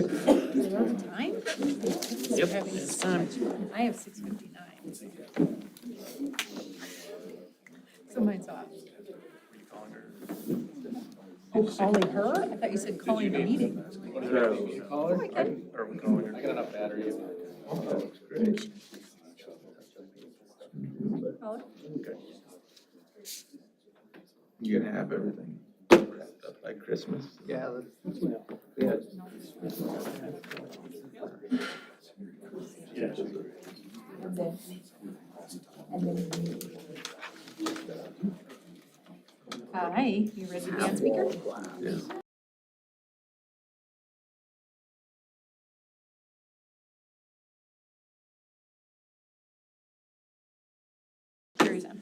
Time? Yep, it's time. I have 6:59. So mine's off. Oh, calling her? I thought you said calling the meeting. Caller? Are we calling her? I got enough battery. Call her? Okay. You gonna have everything wrapped up by Christmas? Yeah, let's, yeah. Hi, you ready to be on speaker? Yeah. Carries on.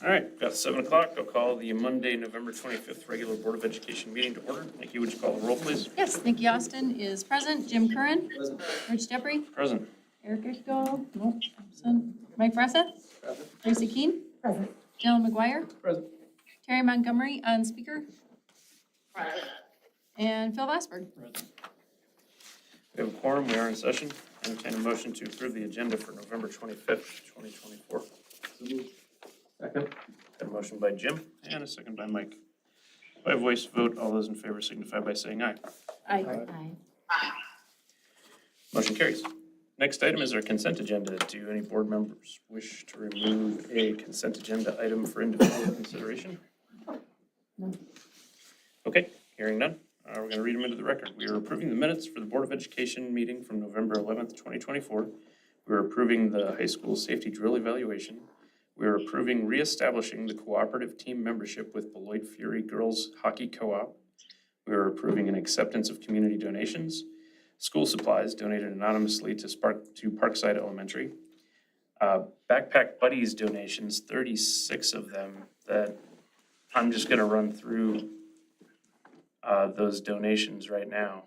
All right, got 7 o'clock. I'll call the Monday, November 25th regular Board of Education meeting to order. Nikki, would you call the roll, please? Yes, Nikki Austin is present. Jim Curran? Rich Debris? Present. Eric Ichdahl? Nope, absent. Mike Fressa? Present. Tracy Keane? Present. Dylan McGuire? Present. Terry Montgomery on speaker? And Phil Vosberg? We have a quorum. We are in session. Entertain a motion to approve the agenda for November 25th, 2024. Second. Got a motion by Jim and a second by Mike. By voice vote, all those in favor signify by saying aye. Aye. Motion carries. Next item is our consent agenda. Do any board members wish to remove a consent agenda item for individual consideration? No. Okay, hearing none. We're going to read them into the record. We are approving the minutes for the Board of Education meeting from November 11th, 2024. We are approving the high school safety drill evaluation. We are approving reestablishing the cooperative team membership with Beloit Fury Girls Hockey Co-op. We are approving an acceptance of community donations. School supplies donated anonymously to Parkside Elementary. Backpack Buddies donations, 36 of them that I'm just going to run through those donations right now.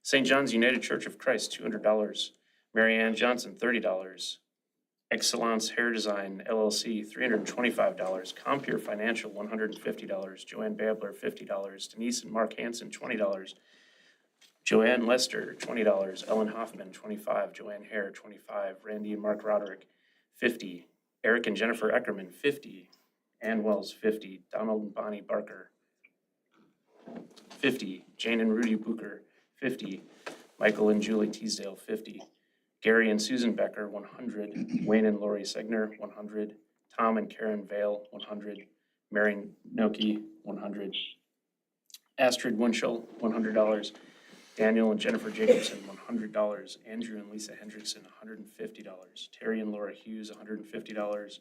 St. John's United Church of Christ, $200. Mary Ann Johnson, $30. Excellence Hair Design, LLC, $325. Compeer Financial, $150. Joanne Babler, $50. Denise and Mark Hansen, $20. Joanne Lester, $20. Ellen Hoffman, $25. Joanne Hare, $25. Randy and Mark Roderick, $50. Eric and Jennifer Eckerman, $50. Ann Wells, $50. Donald and Bonnie Barker, $50. Jane and Rudy Booker, $50. Michael and Julie Teasdale, $50. Gary and Susan Becker, $100. Wayne and Lori Segner, $100. Tom and Karen Vale, $100. Mary Noki, $100. Astrid Winchell, $100. Daniel and Jennifer Jacobson, $100. Andrew and Lisa Hendrickson, $150. Terry and Laura Hughes, $150.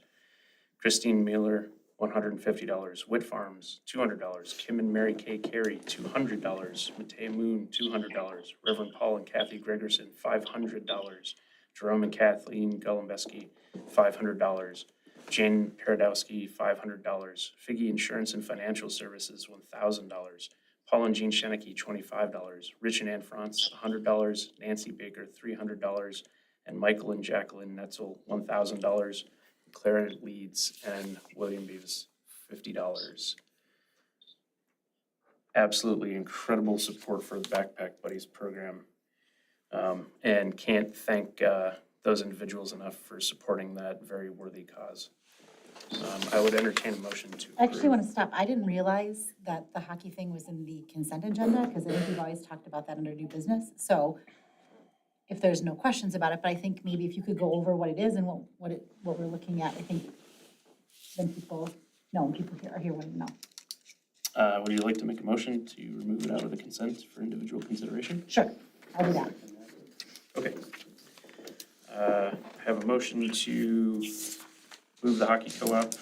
Christine Miller, $150. Whit Farms, $200. Kim and Mary Kay Carey, $200. Mattea Moon, $200. Reverend Paul and Kathy Gregerson, $500. Jerome and Kathleen Golumbesky, $500. Jane Paradowski, $500. Figgy Insurance and Financial Services, $1,000. Paul and Jean Sheneke, $25. Rich and Ann France, $100. Nancy Baker, $300. And Michael and Jacqueline Netzel, $1,000. Claire Leeds and William Beavis, $50. Absolutely incredible support for the Backpack Buddies program. And can't thank those individuals enough for supporting that very worthy cause. I would entertain a motion to I actually want to stop. I didn't realize that the hockey thing was in the consent agenda because I think we've always talked about that under new business. So if there's no questions about it, but I think maybe if you could go over what it is and what we're looking at, I think then people here are here want to know. Would you like to make a motion to remove it out of the consent for individual consideration? Sure, I'll do that. Okay. Have a motion to move the hockey co-op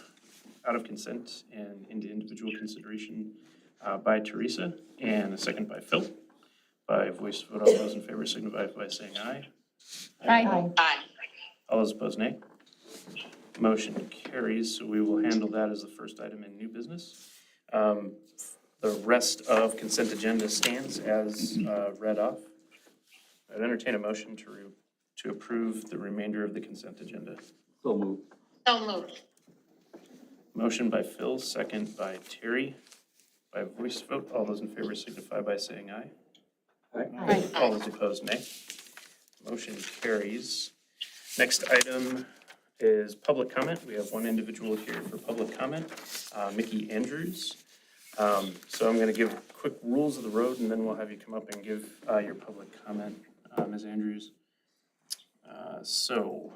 out of consent and into individual consideration by Teresa, and a second by Phil. By voice vote, all those in favor signify by saying aye. Aye. All those opposed, nay. Motion carries, so we will handle that as the first item in new business. The rest of consent agenda stands as read off. I'd entertain a motion to approve the remainder of the consent agenda. So moved. So moved. Motion by Phil, second by Terry. by voice vote. All those in favor signify by saying aye. Aye. All those opposed, nay. Motion carries. Next item is public comment. We have one individual here for public comment, Mickey Andrews. So I'm going to give quick rules of the road, and then we'll have you come up and give your public comment, Ms. Andrews. So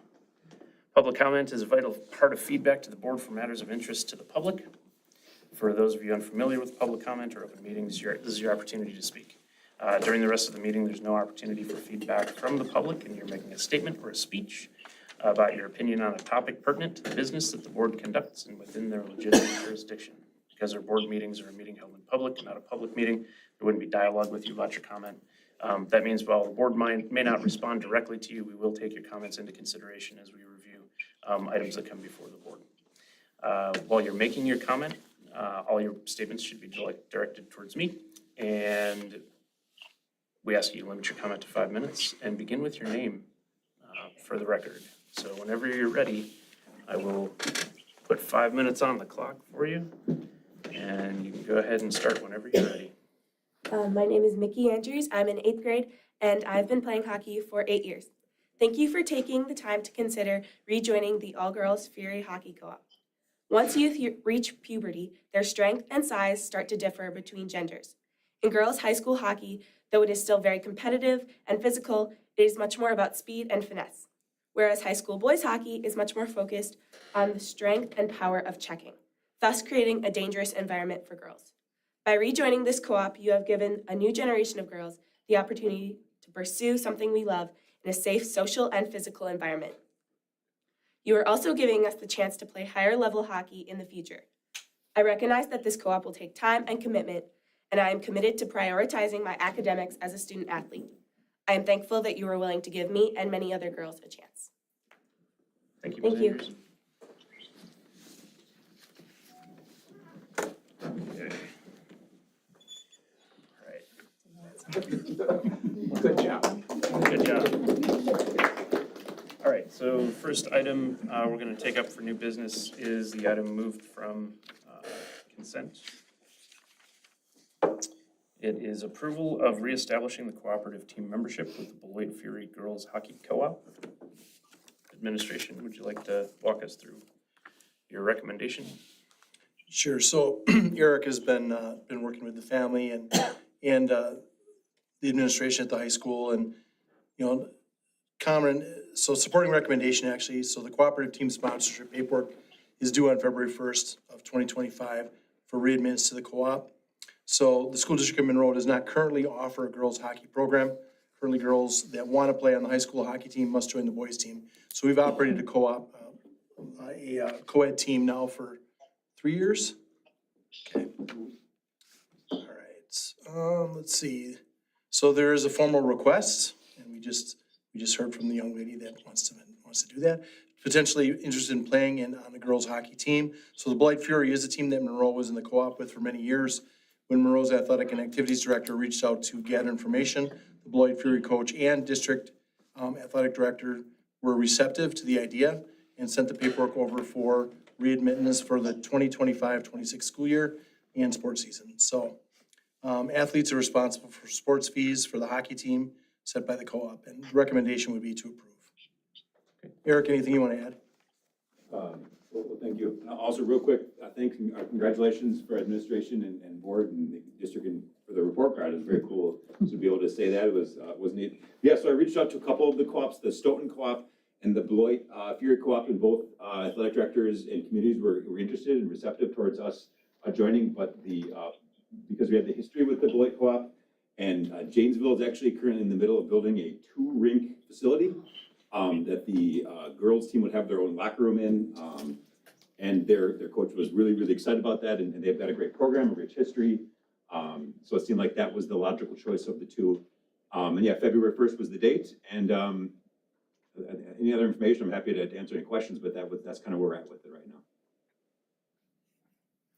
public comment is a vital part of feedback to the board for matters of interest to the public. For those of you unfamiliar with public comment or open meetings, this is your opportunity to speak. During the rest of the meeting, there's no opportunity for feedback from the public, and you're making a statement or a speech about your opinion on a topic pertinent to the business that the board conducts and within their legitimate jurisdiction. Because our board meetings are a meeting held in public and not a public meeting, there wouldn't be dialogue with you about your comment. That means while the board may not respond directly to you, we will take your comments into consideration as we review items that come before the board. While you're making your comment, all your statements should be directed towards me, and we ask you to limit your comment to 5 minutes and begin with your name for the record. So whenever you're ready, I will put 5 minutes on the clock for you, and you can go ahead and start whenever you're ready. My name is Mickey Andrews. I'm in 8th grade, and I've been playing hockey for 8 years. Thank you for taking the time to consider rejoining the all-girls Fury Hockey Co-op. Once youth reach puberty, their strength and size start to differ between genders. In girls' high school hockey, though it is still very competitive and physical, it is much more about speed and finesse. Whereas high school boys' hockey is much more focused on the strength and power of checking, thus creating a dangerous environment for girls. By rejoining this co-op, you have given a new generation of girls the opportunity to pursue something we love in a safe social and physical environment. You are also giving us the chance to play higher level hockey in the future. I recognize that this co-op will take time and commitment, and I am committed to prioritizing my academics as a student athlete. I am thankful that you are willing to give me and many other girls a chance. Thank you, Ms. Thank you. Andrews. Okay. All right. Good job. Good job. All right, so first item we're going to take up for new business is the item moved from consent. It is approval of reestablishing the cooperative team membership with the Beloit Fury Girls Hockey Co-op. Administration, would you like to walk us through your recommendation? Sure. So Eric has been working with the family and the administration at the high school, and so supporting recommendation actually. So the cooperative team sponsorship paperwork is due on February 1st of 2025 for readmittance to the co-op. So the school district of Monroe does not currently offer a girls hockey program. Currently, girls that want to play on the high school hockey team must join the boys team. So we've operated a co-op, a co-ed team now for 3 years. Okay. All right. Let's see. So there is a formal request, and we just heard from the young lady that wants to do that. Potentially interested in playing on the girls hockey team. So the Beloit Fury is a team that Monroe was in the co-op with for many years. When Monroe's athletic and activities director reached out to gather information, the Beloit Fury coach and district athletic director were receptive to the idea and sent the paperwork over for readmittance for the 2025-26 school year and sports season. So athletes are responsible for sports fees for the hockey team set by the co-op, and the recommendation would be to approve. Okay. Eric, anything you want to add? Well, thank you. Also, real quick, congratulations for administration and board and the district for the report card. It was very cool to be able to say that. It was neat. Yeah, so I reached out to a couple of the co-ops, the Stoughton Co-op and the Beloit Fury Co-op, and both athletic directors and communities were interested and receptive towards us joining. But because we have the history with the Beloit Co-op, and Janesville is actually currently in the middle of building a 2-rink facility that the girls team would have their own locker room in. And their coach was really, really excited about that, and they've got a great program, a rich history. So it seemed like that was the logical choice of the two. And yeah, February 1st was the date. And any other information, I'm happy to answer any questions, but that's kind of where we're at with it right now.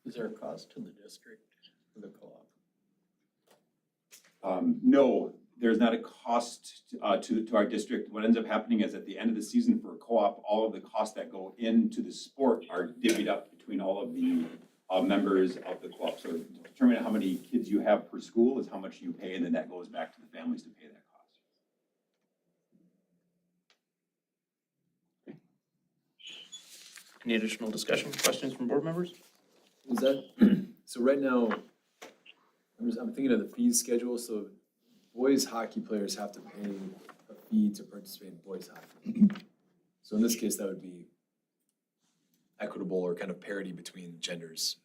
Is there a cost to the district for the co-op? No, there's not a cost to our district. What ends up happening is at the end of the season for a co-op, all of the costs that go into the sport are divvied up between all of the members of the co-op. So determining how many kids you have per school is how much you pay, and then that goes back to the families to pay that cost. Any additional discussion, questions from board members? Is that, so right now, I'm thinking of the fees schedule, so boys hockey players have to pay a fee to participate in boys hockey. So in this case, that would be equitable or kind of parity between genders.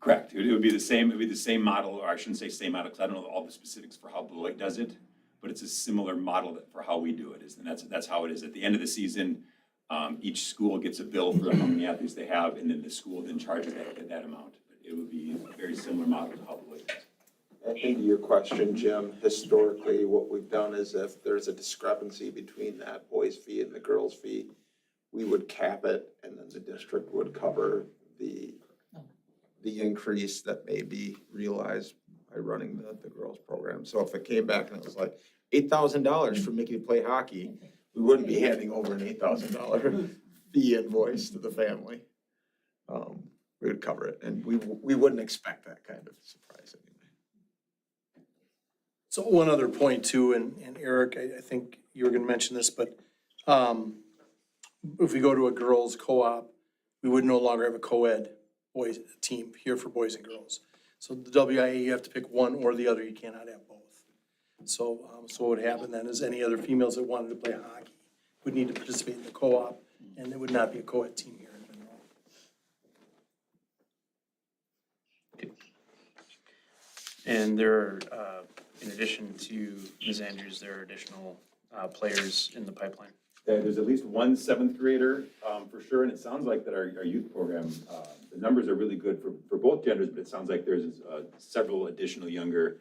Correct. It would be the same model, or I shouldn't say same model, because I don't know all the specifics for how Beloit does it, but it's a similar model for how we do it, and that's how it is. At the end of the season, each school gets a bill for how many athletes they have, and then the school then charges that amount. But it would be a very similar model to how Beloit does. And to your question, Jim, historically, what we've done is if there's a discrepancy between that boys' fee and the girls' fee, we would cap it, and then the district would cover the increase that may be realized by running the girls' program. So if it came back and it was like $8,000 for Mickey to play hockey, we wouldn't be handing over an $8,000 fee invoice to the family. We would cover it, and we wouldn't expect that kind of surprise anyway. So one other point too, and Eric, I think you were gonna mention this, but if we go to a girls' co-op, we would no longer have a co-ed boys team here for boys and girls. So the WIA, you have to pick one or the other, you cannot have both. So, so what would happen then is any other females that wanted to play hockey would need to participate in the co-op, and it would not be a co-ed team here in Monroe. And there are, in addition to Ms. Andrews, there are additional players in the pipeline. There's at least one seventh grader for sure, and it sounds like that our youth program, the numbers are really good for both genders, but it sounds like there's several additional younger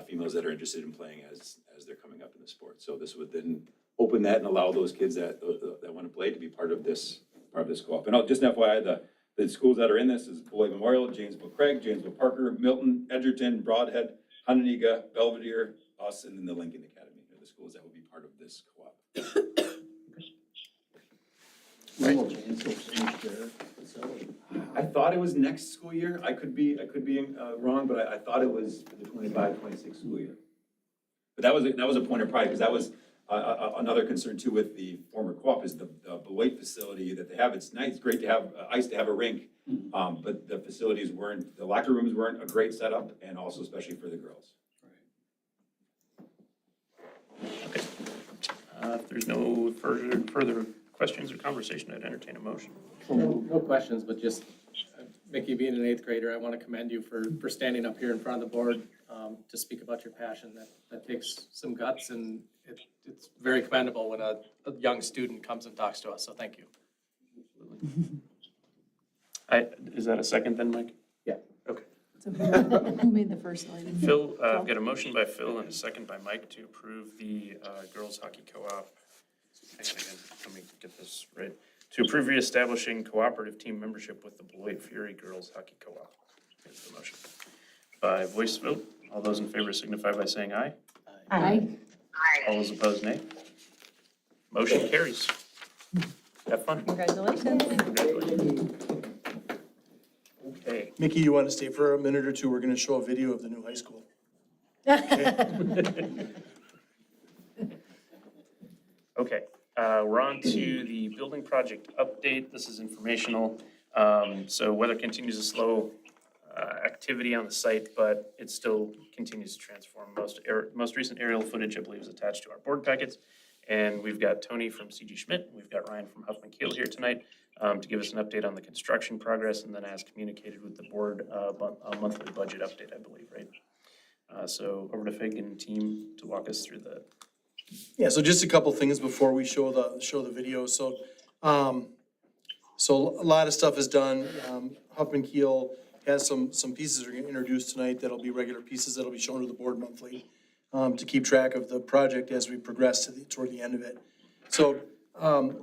females that are interested in playing as they're coming up in the sport. So this would then open that and allow those kids that want to play to be part of this co-op. And just an FYI, the schools that are in this is Beloit Memorial, Janesville Craig, Janesville Parker, Milton, Edgerton, Broadhead, Hononegah, Belvedere, us, and then the Lincoln Academy are the schools that will be part of this co-op. I thought it was next school year. I could be wrong, but I thought it was for the 25-26 school year. But that was a point of pride, because that was another concern too with the former co-op is the Beloit facility that they have. It's nice, it's great to have ice, to have a rink, but the facilities the locker rooms weren't a great setup, and also especially for the girls. Okay. If there's no further questions or conversation, I'd entertain a motion. No questions, but just, Mickey, being an eighth grader, I want to commend you for standing up here in front of the board to speak about your passion. That takes some guts, and it's very commendable when a young student comes and talks to us, so thank you. Is that a second then, Mike? Yeah. Okay. So who made the first line? Phil, I've got a motion by Phil and a second by Mike to approve the girls hockey co-op. Actually, let me get this right. To approve reestablishing cooperative team membership with the Beloit Fury Girls Hockey Co-op. Here's the motion. By voice vote, all those in favor signify by saying aye. Aye. All those opposed, nay. Motion carries. Have fun. Congratulations. Congratulations. Okay. Mickey, you want to stay for a minute or two? We're gonna show a video of the new high school. Okay, we're on to the building project update. This is informational. So weather continues to slow activity on the site, but it still continues to transform. Most recent aerial footage, I believe, is attached to our board packets. And we've got Tony from CG Schmidt, we've got Ryan from Huffman Keel here tonight to give us an update on the construction progress, and then as communicated with the board, a monthly budget update, I believe, right? So over to Fig and team to walk us through the. Yeah, so just a couple things before we show the video. So, so a lot of stuff is done. Huffman Keel has some pieces we're gonna introduce tonight that'll be regular pieces that'll be shown to the board monthly to keep track of the project as we progress toward the end of it. So,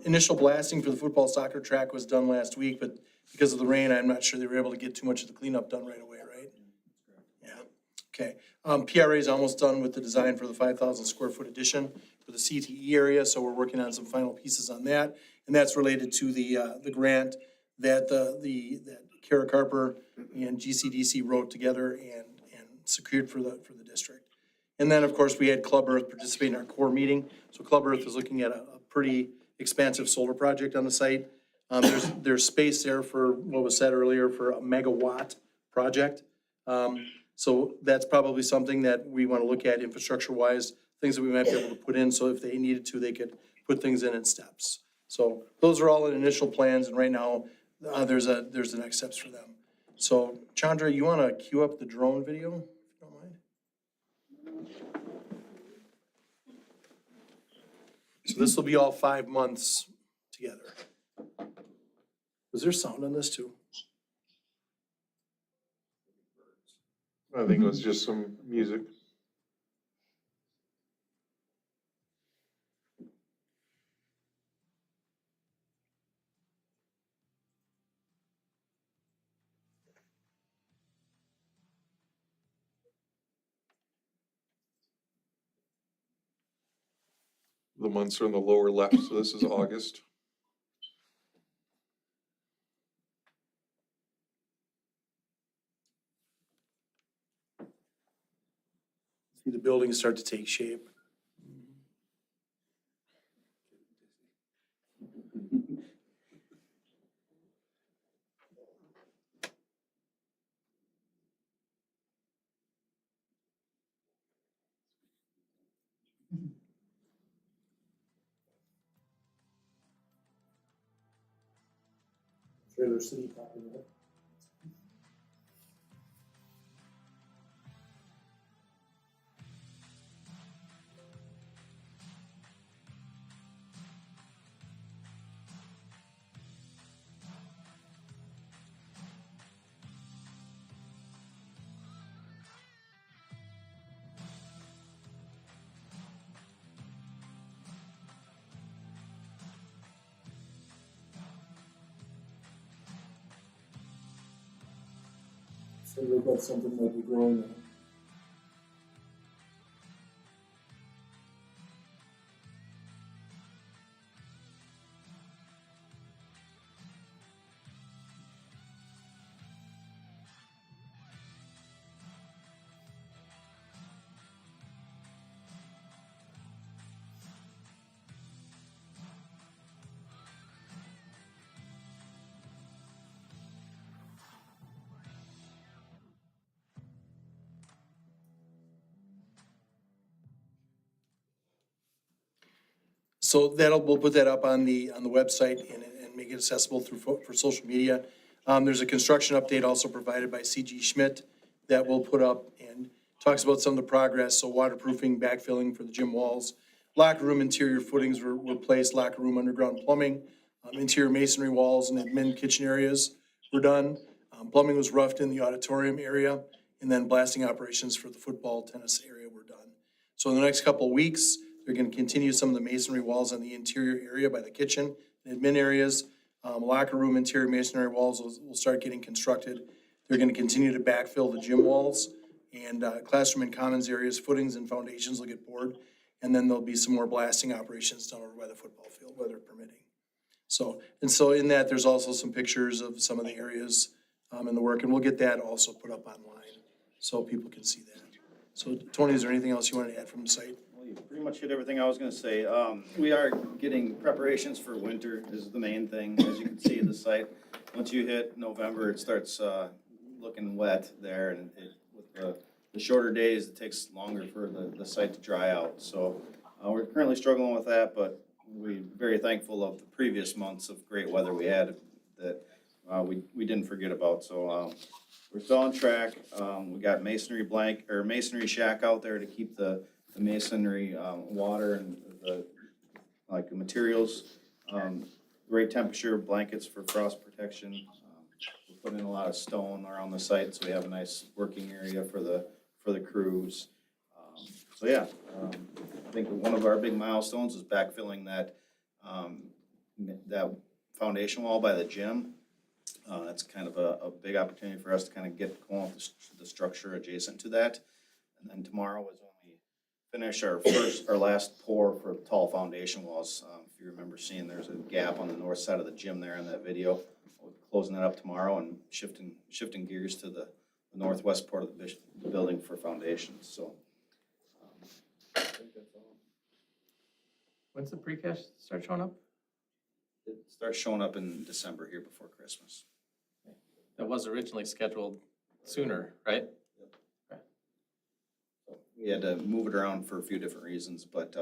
initial blasting for the football soccer track was done last week, but because of the rain, I'm not sure they were able to get too much of the cleanup done right away, right? Yeah, okay. PRA is almost done with the design for the 5,000 square foot addition for the CTE area, so we're working on some final pieces on that. And that's related to the grant that that Kara Carper and GCDC wrote together and secured for the district. And then, of course, we had Club Earth participate in our core meeting. So Club Earth is looking at a pretty expansive solar project on the site. There's space there for what was said earlier for a megawatt project. So that's probably something that we want to look at infrastructure-wise, things that we might be able to put in, so if they needed to, they could put things in steps. So those are all in initial plans, and right now, there's the next steps for them. So Chandra, you want to queue up the drone video, if you don't mind? So this will be all 5 months together. Was there sound on this too? I think it was just some music. The months are in the lower left, so this is August. See the buildings start to take shape. Trailer City popping up. So we've got something might be growing now. So we'll put that up on the website and make it accessible for social media. There's a construction update also provided by CG Schmidt that we'll put up and talks about some of the progress. So waterproofing, backfilling for the gym walls, locker room interior footings were replaced, locker room underground plumbing, interior masonry walls and admin kitchen areas were done. Plumbing was roughed in the auditorium area, and then blasting operations for the football, tennis area were done. So in the next couple of weeks, they're gonna continue some of the masonry walls on the interior area by the kitchen and admin areas. Locker room interior masonry walls will start getting constructed. They're gonna continue to backfill the gym walls, and classroom and commons areas, footings and foundations will get poured. And then there'll be some more blasting operations done over by the football field, weather permitting. So in that, there's also some pictures of some of the areas in the work, and we'll get that also put up online so people can see that. So Tony, is there anything else you want to add from the site? Well, you pretty much hit everything I was gonna say. We are getting preparations for winter is the main thing. As you can see in the site, once you hit November, it starts looking wet there, and with the shorter days, it takes longer for the site to dry out. So we're currently struggling with that, but we're very thankful of the previous months of great weather we had that we didn't forget about. So we're still on track. We got masonry shack out there to keep the masonry water and the materials. Great temperature, blankets for frost protection. We put in a lot of stone around the site, so we have a nice working area for the crews. So yeah, I think one of our big milestones is backfilling that foundation wall by the gym. That's kind of a big opportunity for us to kind of get going with the structure adjacent to that. And then tomorrow is when we finish our last pour for tall foundation walls. If you remember seeing, there's a gap on the north side of the gym there in that video. We'll closing that up tomorrow and shifting gears to the northwest part of the building for foundations, so. I think that's all. When's the pre-cash start showing up? It starts showing up in December here before Christmas. That was originally scheduled sooner, right? We had to move it around for a few different reasons, but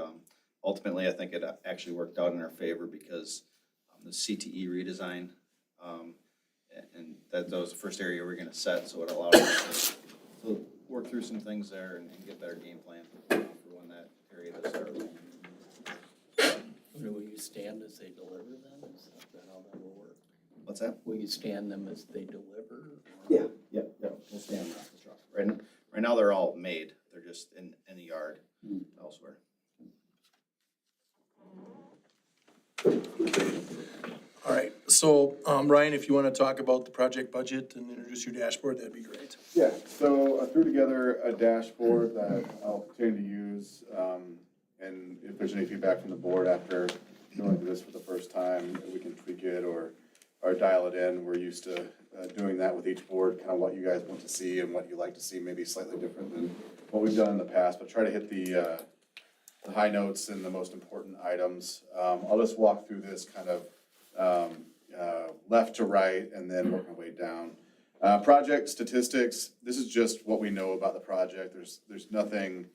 ultimately, I think it actually worked out in our favor because the CTE redesign, and that was the first area we were gonna set, so it allowed us to work through some things there and get better game plan for when that area does start. Will you stand as they deliver them? Is that how that will work? What's that? Will you stand them as they deliver? Yeah. We'll stand off the truck. Right now, they're all made. They're just in the yard elsewhere. All right, so, Ryan, if you want to talk about the project budget and introduce your dashboard, that'd be great. Yeah, so I threw together a dashboard that I'll continue to use, and if there's any feedback from the board after going through this for the first time, we can tweak it or dial it in. We're used to doing that with each board, kind of what you guys want to see and what you like to see, maybe slightly different than what we've done in the past, but try to hit the high notes and the most important items. I'll just walk through this kind of left to right and then work my way down. Project statistics, this is just what we know about the project. There's nothing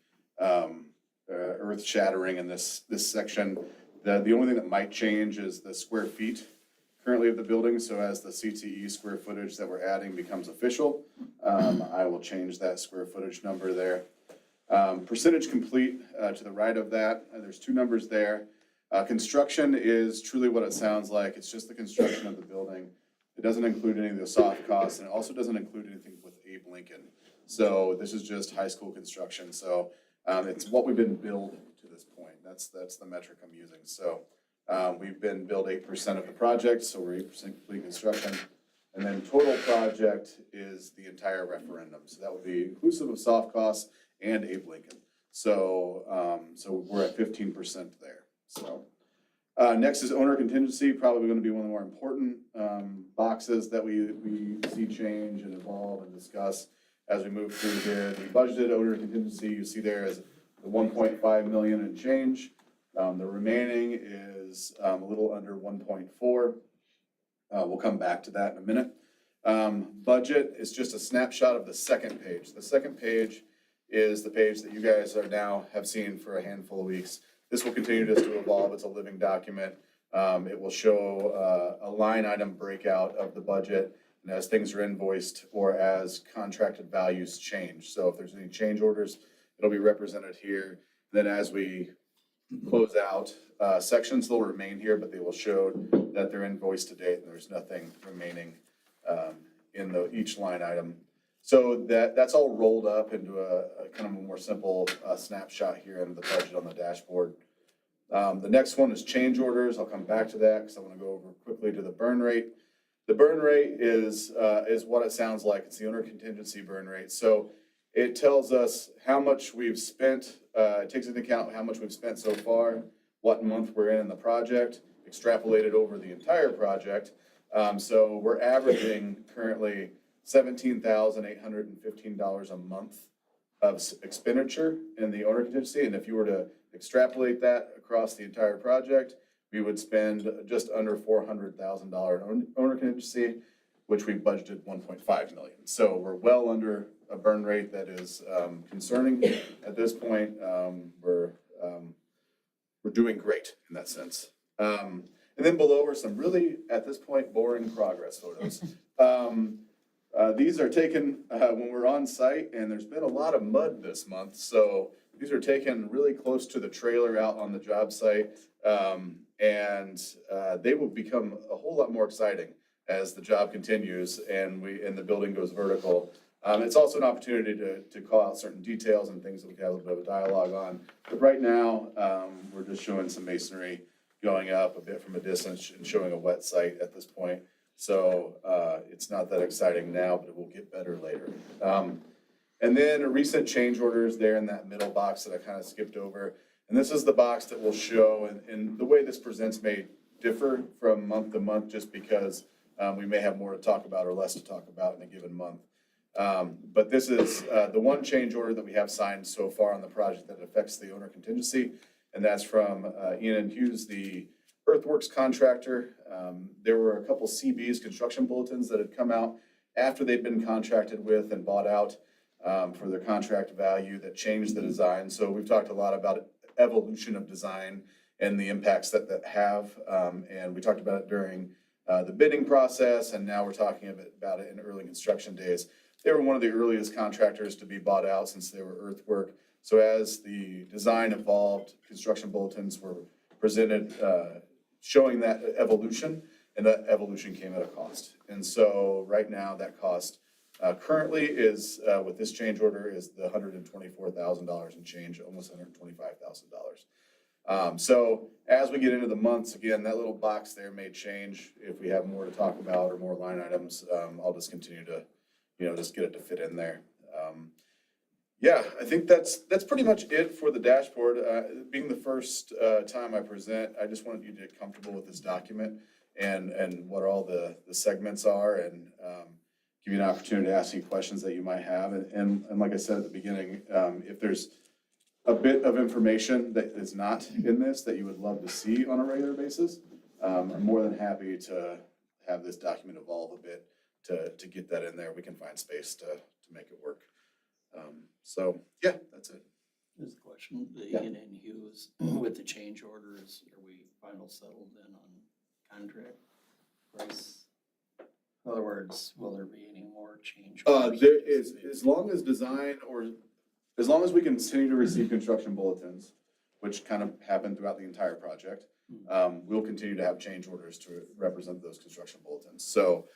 earth shattering in this section. The only thing that might change is the square feet currently of the building. So as the CTE square footage that we're adding becomes official, I will change that square footage number there. Percentage complete to the right of that, there's two numbers there. Construction is truly what it sounds like. It's just the construction of the building. It doesn't include any of the soft costs, and it also doesn't include anything with Abe Lincoln. So this is just high school construction. So it's what we've been billed to this point. That's the metric I'm using. So we've been billed 8% of the project, so we're 8% complete construction. And then total project is the entire referendum. So that would be inclusive of soft costs and Abe Lincoln. So we're at 15% there. So next is owner contingency, probably going to be one of the more important boxes that we see change and evolve and discuss as we move through here. The budgeted owner contingency you see there is the 1.5 million and change. The remaining is a little under 1.4. We'll come back to that in a minute. Budget is just a snapshot of the second page. The second page is the page that you guys are now have seen for a handful of weeks. This will continue just to evolve. It's a living document. It will show a line item breakout of the budget and as things are invoiced or as contracted values change. So if there's any change orders, it'll be represented here. Then as we close out, sections will remain here, but they will show that they're invoiced to date and there's nothing remaining in each line item. So that's all rolled up into a kind of a more simple snapshot here in the budget on the dashboard. The next one is change orders. I'll come back to that because I want to go over quickly to the burn rate. The burn rate is what it sounds like. It's the owner contingency burn rate. So it tells us how much we've spent. It takes into account how much we've spent so far, what month we're in the project, extrapolated over the entire project. So we're averaging currently $17,815 a month of expenditure in the owner contingency. And if you were to extrapolate that across the entire project, we would spend just under $400,000 in owner contingency, which we budgeted 1.5 million. So we're well under a burn rate that is concerning at this point. We're doing great in that sense. And then below are some really, at this point, boring progress photos. These are taken when we're on site, and there's been a lot of mud this month. So these are taken really close to the trailer out on the job site, and they will become a whole lot more exciting as the job continues and the building goes vertical. It's also an opportunity to call out certain details and things that we can have a little bit of a dialogue on. But right now, we're just showing some masonry going up a bit from a distance and showing a wet site at this point. So it's not that exciting now, but it will get better later. And then recent change orders there in that middle box that I kind of skipped over. And this is the box that will show, and the way this presents may differ from month to month just because we may have more to talk about or less to talk about in a given month. But this is the one change order that we have signed so far on the project that affects the owner contingency, and that's from Ian Hughes, the earthworks contractor. There were a couple CBs, construction bulletins, that had come out after they'd been contracted with and bought out for their contract value that changed the design. So we've talked a lot about evolution of design and the impacts that have, and we talked about it during the bidding process, and now we're talking a bit about it in early construction days. They were one of the earliest contractors to be bought out since they were earthwork. So as the design evolved, construction bulletins were presented showing that evolution, and that evolution came at a cost. And so right now that cost currently is, with this change order, is the $124,000 and change, almost $125,000. So as we get into the months, again, that little box there may change. If we have more to talk about or more line items, I'll just continue to, just get it to fit in there. Yeah, I think that's pretty much it for the dashboard. Being the first time I present, I just wanted you to get comfortable with this document and what all the segments are, and give you an opportunity to ask any questions that you might have. And like I said at the beginning, if there's a bit of information that is not in this that you would love to see on a regular basis, I'm more than happy to have this document evolve a bit to get that in there. We can find space to make it work. So yeah, that's it. Here's the question, the Yeah. Ian and Hughes, with the change orders, are we final settled then on contract price? In other words, will there be any more change? orders? There is, as long as we continue to receive construction bulletins, which kind of happen throughout the entire project, we'll continue to have change orders to represent those construction bulletins. So,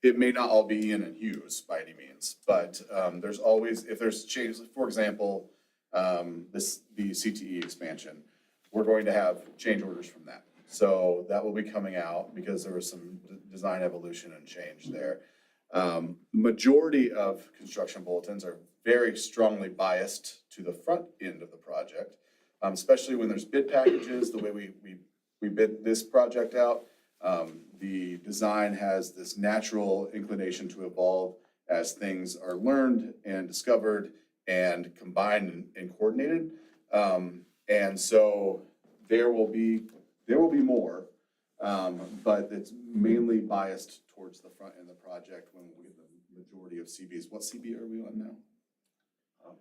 it may not all be Ian and Hughes by any means, but there's always, if there's changes, for example, the CTE expansion, we're going to have change orders from that. So that will be coming out because there was some design evolution and change there. Majority of construction bulletins are very strongly biased to the front end of the project, especially when there's bid packages, the way we bid this project out. The design has this natural inclination to evolve as things are learned and discovered and combined and coordinated. And so there will be more, but it's mainly biased towards the front end of the project when we get the majority of CBs. What CB are we on now?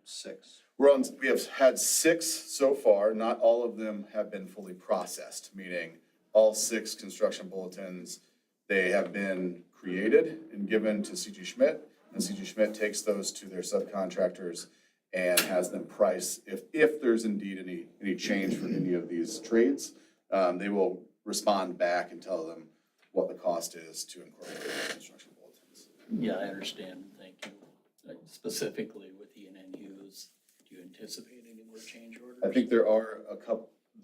6. We have had 6 so far. Not all of them have been fully processed, meaning all 6 construction bulletins, they have been created and given to C.G. Schmidt, and C.G. Schmidt takes those to their subcontractors and has them price. If there's indeed any change for any of these trades, they will respond back and tell them what the cost is to incorporate the construction bulletins. Yeah, I understand, thank you. Specifically with Ian and Hughes, do you anticipate any more change orders? I think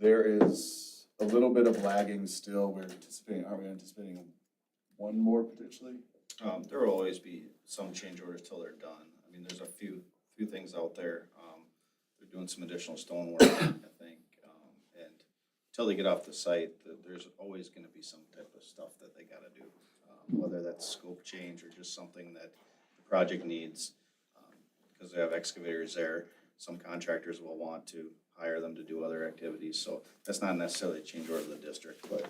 there is a little bit of lagging still. Aren't we anticipating one more potentially? There will always be some change orders till they're done. I mean, there's a few things out there. They're doing some additional stonework, I think. And until they get off the site, there's always gonna be some type of stuff that they gotta do. Whether that's scope change or just something that the project needs. Because they have excavators there, some contractors will want to hire them to do other activities. So that's not necessarily a change order to the district, but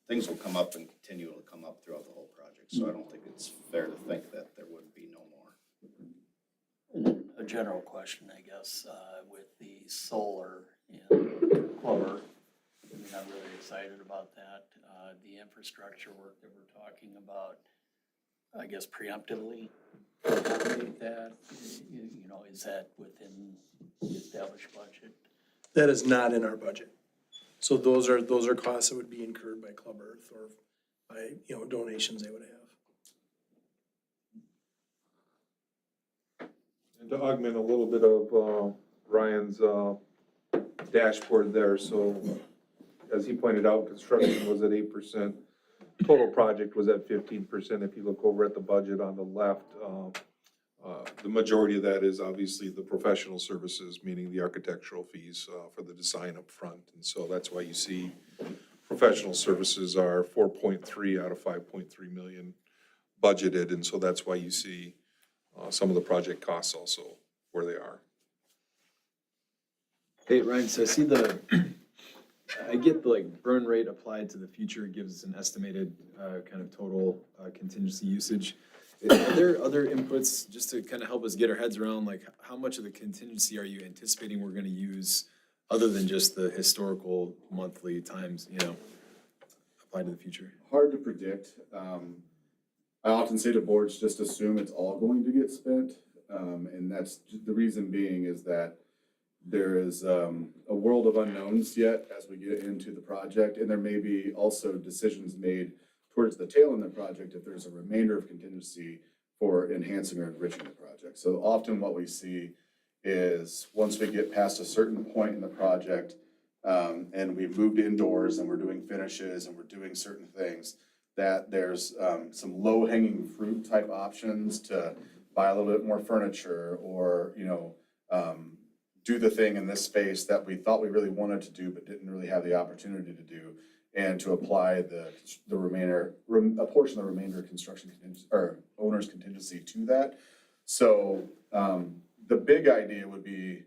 things will come up and continue to come up throughout the whole project. So I don't think it's fair to think that there would be no more. And then a general question, I guess, with the solar in Clover, I mean, I'm really excited about that. The infrastructure work that we're talking about, I guess preemptively, accommodate that, is that within the established budget? That is not in our budget. So those are costs that would be incurred by Club Earth or by, donations they would have. And to augment a little bit of Ryan's dashboard there, so as he pointed out, construction was at 8%. Total project was at 15%. If you look over at the budget on the left, the majority of that is obviously the professional services, meaning the architectural fees for the design up front. And so that's why you see professional services are 4.3 out of 5.3 million budgeted, and so that's why you see some of the project costs also where they are. Hey, Ryan, so I see I get the like burn rate applied to the future gives us an estimated kind of total contingency usage. Are there other inputs just to kind of help us get our heads around, like how much of the contingency are you anticipating we're gonna use other than just the historical monthly times, applied to the future? Hard to predict. I often say to boards, just assume it's all going to get spent. And that's, the reason being is that there is a world of unknowns yet as we get into the project. And there may be also decisions made towards the tail end of the project if there's a remainder of contingency for enhancing or enriching the project. So often what we see is once we get past a certain point in the project, and we've moved indoors and we're doing finishes and we're doing certain things, that there's some low-hanging fruit type options to buy a little bit more furniture or, do the thing in this space that we thought we really wanted to do but didn't really have the opportunity to do, and to apply the remainder, a portion of the remainder construction contingency, or owner's contingency to that. So the big idea would be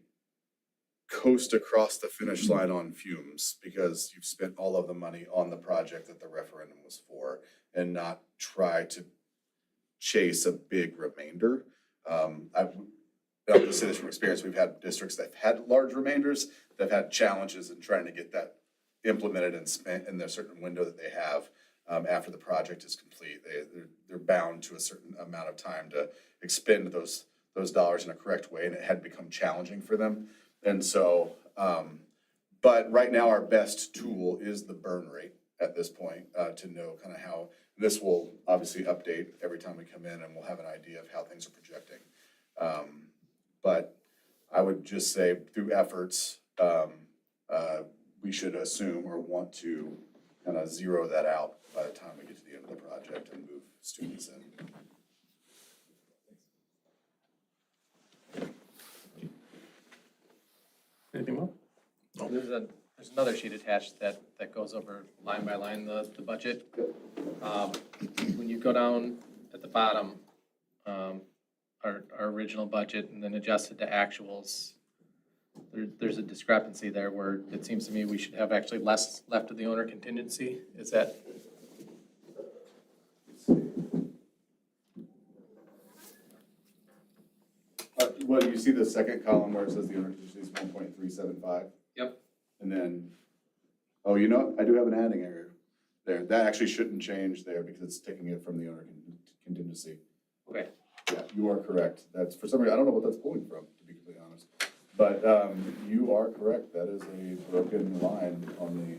coast across the finish line on fumes because you've spent all of the money on the project that the referendum was for, and not try to chase a big remainder. I'll just say this from experience, we've had districts that have had large remainders that have had challenges in trying to get that implemented and spent in the certain window that they have after the project is complete. They're bound to a certain amount of time to expend those dollars in a correct way, and it had become challenging for them. And so, but right now our best tool is the burn rate at this point to know kind of how this will obviously update every time we come in, and we'll have an idea of how things are projecting. But I would just say through efforts, we should assume or want to kind of zero that out by the time we get to the end of the project and move students in. Anything more? There's another sheet attached that goes over line by line the budget. When you go down at the bottom, our original budget and then adjusted to actuals, there's a discrepancy there where it seems to me we should have actually less left of the owner contingency. Is that? Well, you see the second column where it says the owner contingency is 1.375? Yep. And then, oh, you know what? I do have an adding error there. That actually shouldn't change there because it's taking it from the owner contingency. Okay. Yeah, you are correct. That's, for some reason, I don't know what that's pulling from, to be completely honest. But you are correct. That is a broken line on the,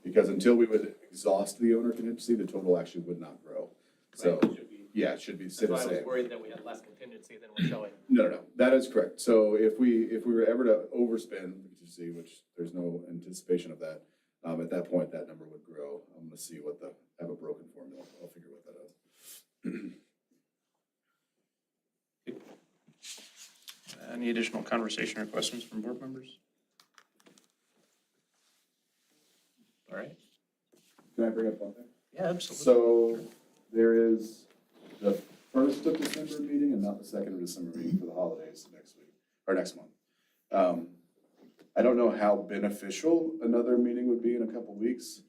because until we would exhaust the owner contingency, the total actually would not grow. So, Right, it should be. yeah, it should be sit the That's why I same. was worried that we had less contingency than we're showing. No, that is correct. So if we were ever to overspend contingency, which there's no anticipation of that, at that point, that number would grow. I'm gonna see what have a broken formula. I'll figure what that is. Any additional conversation or questions from board members? All right. Can I bring up one thing? Yeah, absolutely. So there is the 1st of December meeting and not the 2nd of December meeting for the holidays next week, or next month. I don't know how beneficial another meeting would be in a couple weeks.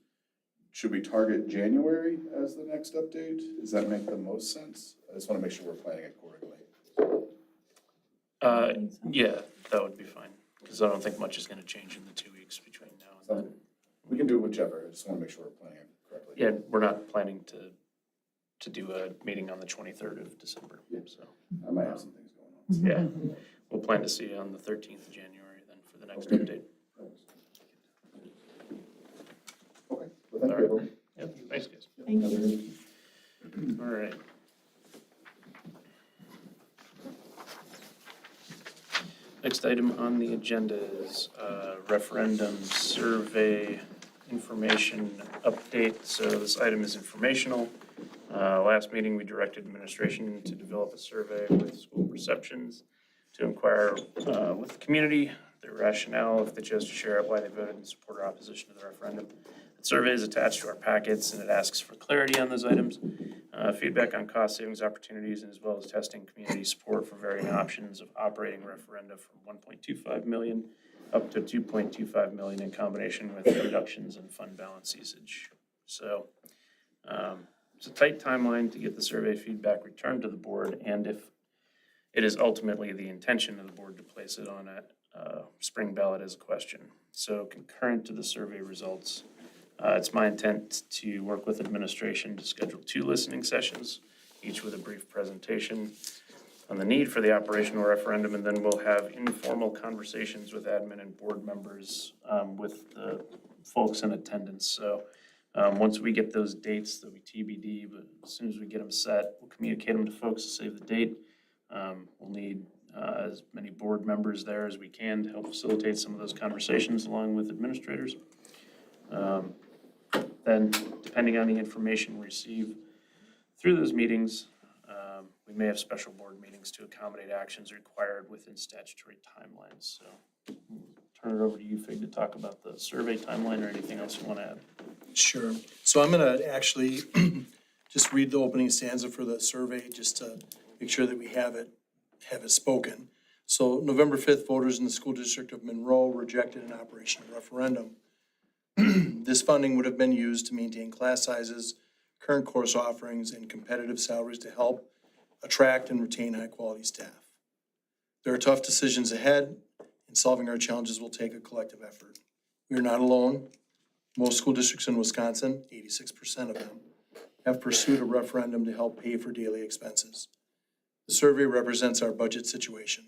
Should we target January as the next update? Does that make the most sense? I just want to make sure we're planning accordingly. Yeah, that would be fine, because I don't think much is gonna change in the 2 weeks between now and then. We can do whichever. I just want to make sure we're planning it correctly. Yeah, we're not planning to do a meeting on the 23rd of December, so. I might have some things going on. Yeah, we'll plan to see you on the 13th of January then for the next update. Okay, well, thank you, everyone. Yep, thanks, guys. Thank you. All right. Next item on the agenda is referendum survey information update. So this item is informational. Last meeting, we directed administration to develop a survey with school perceptions to inquire with the community, their rationale, if they chose to share it, why they voted in support or opposition to the referendum, survey is attached to our packets, and it asks for clarity on those items, feedback on cost savings opportunities, as well as testing community support for varying options of operating referenda from 1.25 million up to 2.25 million in combination with reductions in fund balance usage. So it's a tight timeline to get the survey feedback returned to the board, and if it is ultimately the intention of the board to place it on a spring ballot as a question. So concurrent to the survey results, it's my intent to work with administration to schedule 2 listening sessions, each with a brief presentation on the need for the operational referendum, and then we'll have informal conversations with admin and board members with the folks in attendance. So once we get those dates, they'll be TBD, but as soon as we get them set, we'll communicate them to folks to save the date. We'll need as many board members there as we can to help facilitate some of those conversations along with administrators. Then, depending on the information we receive through those meetings, we may have special board meetings to accommodate actions required within statutory timelines. So, turn it over to you, Fig, to talk about the survey timeline or anything else you want to add. Sure. So I'm gonna actually just read the opening stanza for the survey, just to make sure that we have it spoken. So November 5th, voters in the school district of Monroe rejected an operational referendum. This funding would have been used to maintain class sizes, current course offerings, and competitive salaries to help attract and retain high-quality staff. There are tough decisions ahead, and solving our challenges will take a collective effort. We are not alone. Most school districts in Wisconsin, 86% of them, have pursued a referendum to help pay for daily expenses. The survey represents our budget situation.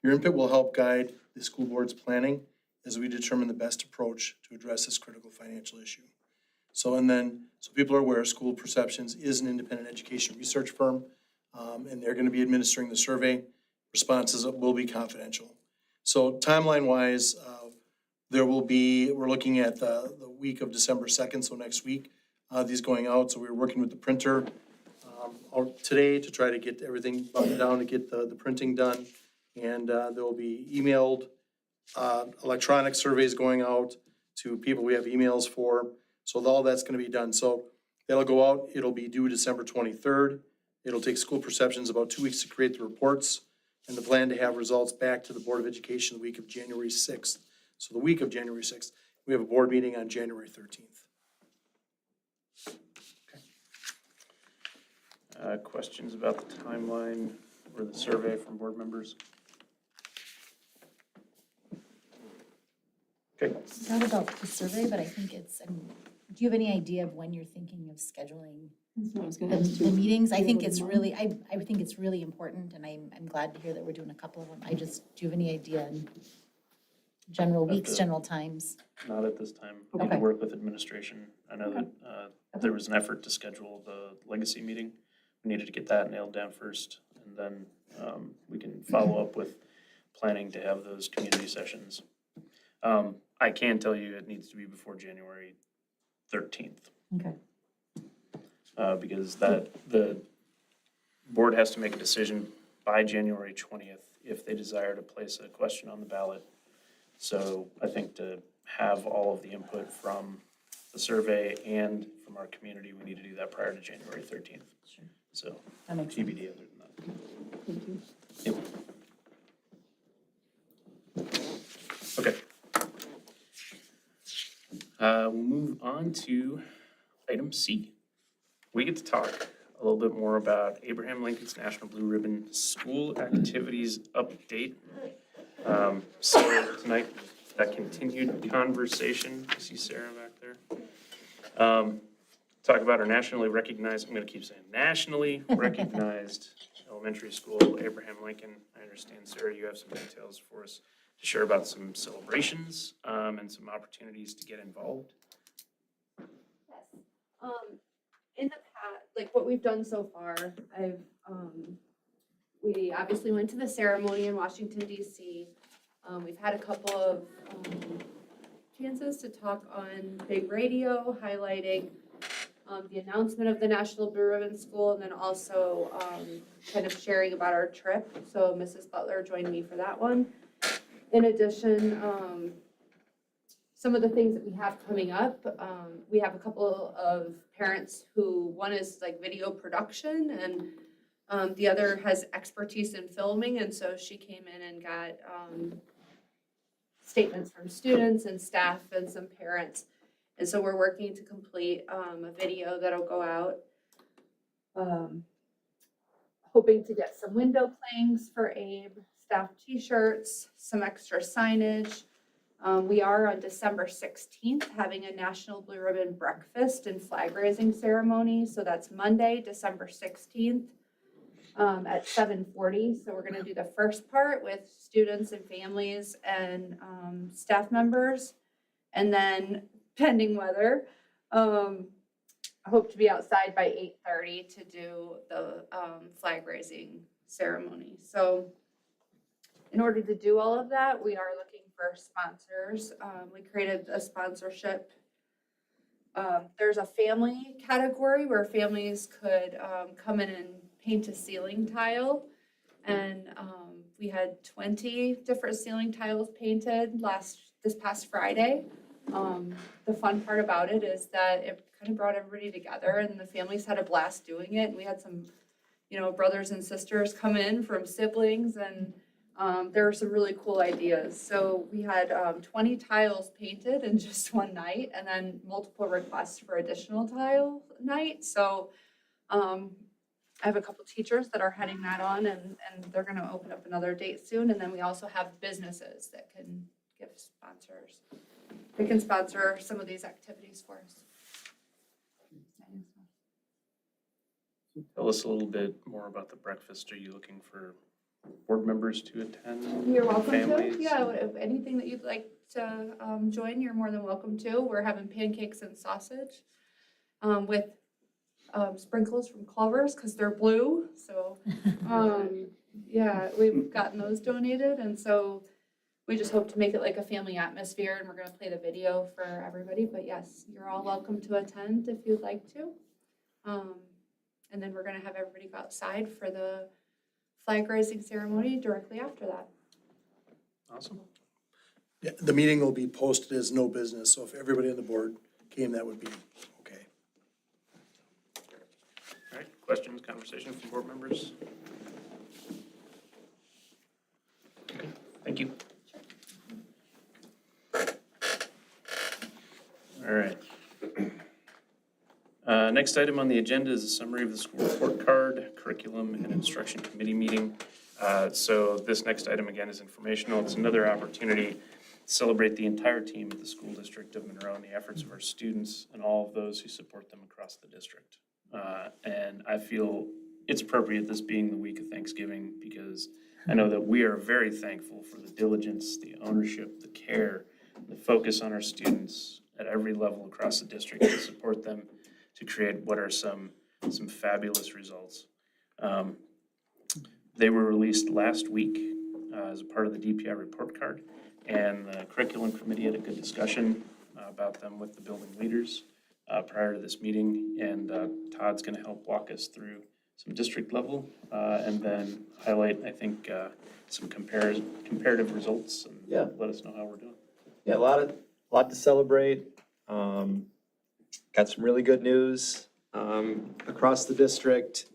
Your input will help guide the school board's planning as we determine the best approach to address this critical financial issue. So people are aware, School Perceptions is an independent education research firm, and they're going to be administering the survey. Responses will be confidential. So timeline-wise, we're looking at the week of December 2nd, so next week, these going out. So we're working with the printer today to try to get everything buttoned down, to get the printing done. And there will be emailed electronic surveys going out to people we have emails for. So all that's going to be done. So that'll go out. It'll be due December 23rd. It'll take School Perceptions about 2 weeks to create the reports, and the plan to have results back to the Board of Education the week of January 6th. So the week of January 6th, we have a board meeting on January 13th. Questions about the timeline or the survey from board members? Okay. Not about the survey, but I think do you have any idea of when you're thinking of scheduling the meetings? I think it's really, I think it's really important, and I'm glad to hear that we're doing a couple of them. Do you have any idea in general weeks, general times? Not at this time. We need to work with administration. I know that there was an effort to schedule the legacy meeting. We needed to get that nailed down first, and then we can follow up with planning to have those community sessions. I can tell you it needs to be before January 13th. Okay. Because the board has to make a decision by January 20th if they desire to place a question on the ballot. So I think to have all of the input from the survey and from our community, we need to do that prior to January 13th. Sure. So That makes TBD other than that. Thank you. Yep. Okay. We'll move on to item C. We get to talk a little bit more about Abraham Lincoln's National Blue Ribbon School Activities Update. So tonight, that continued conversation, I see Sarah back there. Talk about our nationally recognized, I'm gonna keep saying nationally recognized elementary school, Abraham Lincoln. I understand, Sarah, you have some details for us to share about some celebrations and some opportunities to get involved. Yes. In the past, like what we've done so far, we obviously went to the ceremony in Washington, D.C. We've had a couple of chances to talk on big radio, highlighting the announcement of the National Blue Ribbon School, and then also kind of sharing about our trip. So Mrs. Butler joined me for that one. In addition, some of the things that we have coming up, we have a couple of parents who, one is like video production and the other has expertise in filming. And so she came in and got statements from students and staff and some parents. And so we're working to complete a video that'll go out. Hoping to get some window planks for Abe, staff t-shirts, some extra signage. We are on December 16th having a National Blue Ribbon Breakfast and flag raising ceremony. So that's Monday, December 16th at 7:40. So we're going to do the first part with students and families and staff members. And then pending weather, I hope to be outside by 8:30 to do the flag raising ceremony. So in order to do all of that, we are looking for sponsors. We created a sponsorship. There's a family category where families could come in and paint a ceiling tile. And we had 20 different ceiling tiles painted this past Friday. The fun part about it is that it kind of brought everybody together and the families had a blast doing it. And we had some, brothers and sisters come in from siblings and there were some really cool ideas. So we had 20 tiles painted in just one night and then multiple requests for additional tile night. So I have a couple teachers that are heading that on and they're going to open up another date soon. And then we also have businesses that can give sponsors. They can sponsor some of these activities for us. Tell us a little bit more about the breakfast. Are you looking for board members to attend? You're welcome families? to. Yeah, if anything that you'd like to join, you're more than welcome to. We're having pancakes and sausage with sprinkles from Clovers because they're blue. So yeah, we've gotten those donated. And so we just hope to make it like a family atmosphere and we're going to play the video for everybody. But yes, you're all welcome to attend if you'd like to. And then we're going to have everybody go outside for the flag raising ceremony directly after that. Awesome. Yeah, the meeting will be posted as no business, so if everybody on the board came, that would be okay. All right, questions, conversation from board members? Okay, thank you. All right. Next item on the agenda is a summary of the school report card, curriculum, and instruction committee meeting. So this next item, again, is informational. It's another opportunity to celebrate the entire team of the school district of Monroe and the efforts of our students and all of those who support them across the district. And I feel it's appropriate, this being the week of Thanksgiving, because I know that we are very thankful for the diligence, the ownership, the care, the focus on our students at every level across the district to support them to create what are some fabulous results. They were released last week as a part of the DPI report card, and the curriculum committee had a good discussion about them with the building leaders prior to this meeting, and Todd's going to help walk us through some district level and then highlight, I think, some comparative results and let us know how we're doing. Yeah, a lot to celebrate. Got some really good news across the district.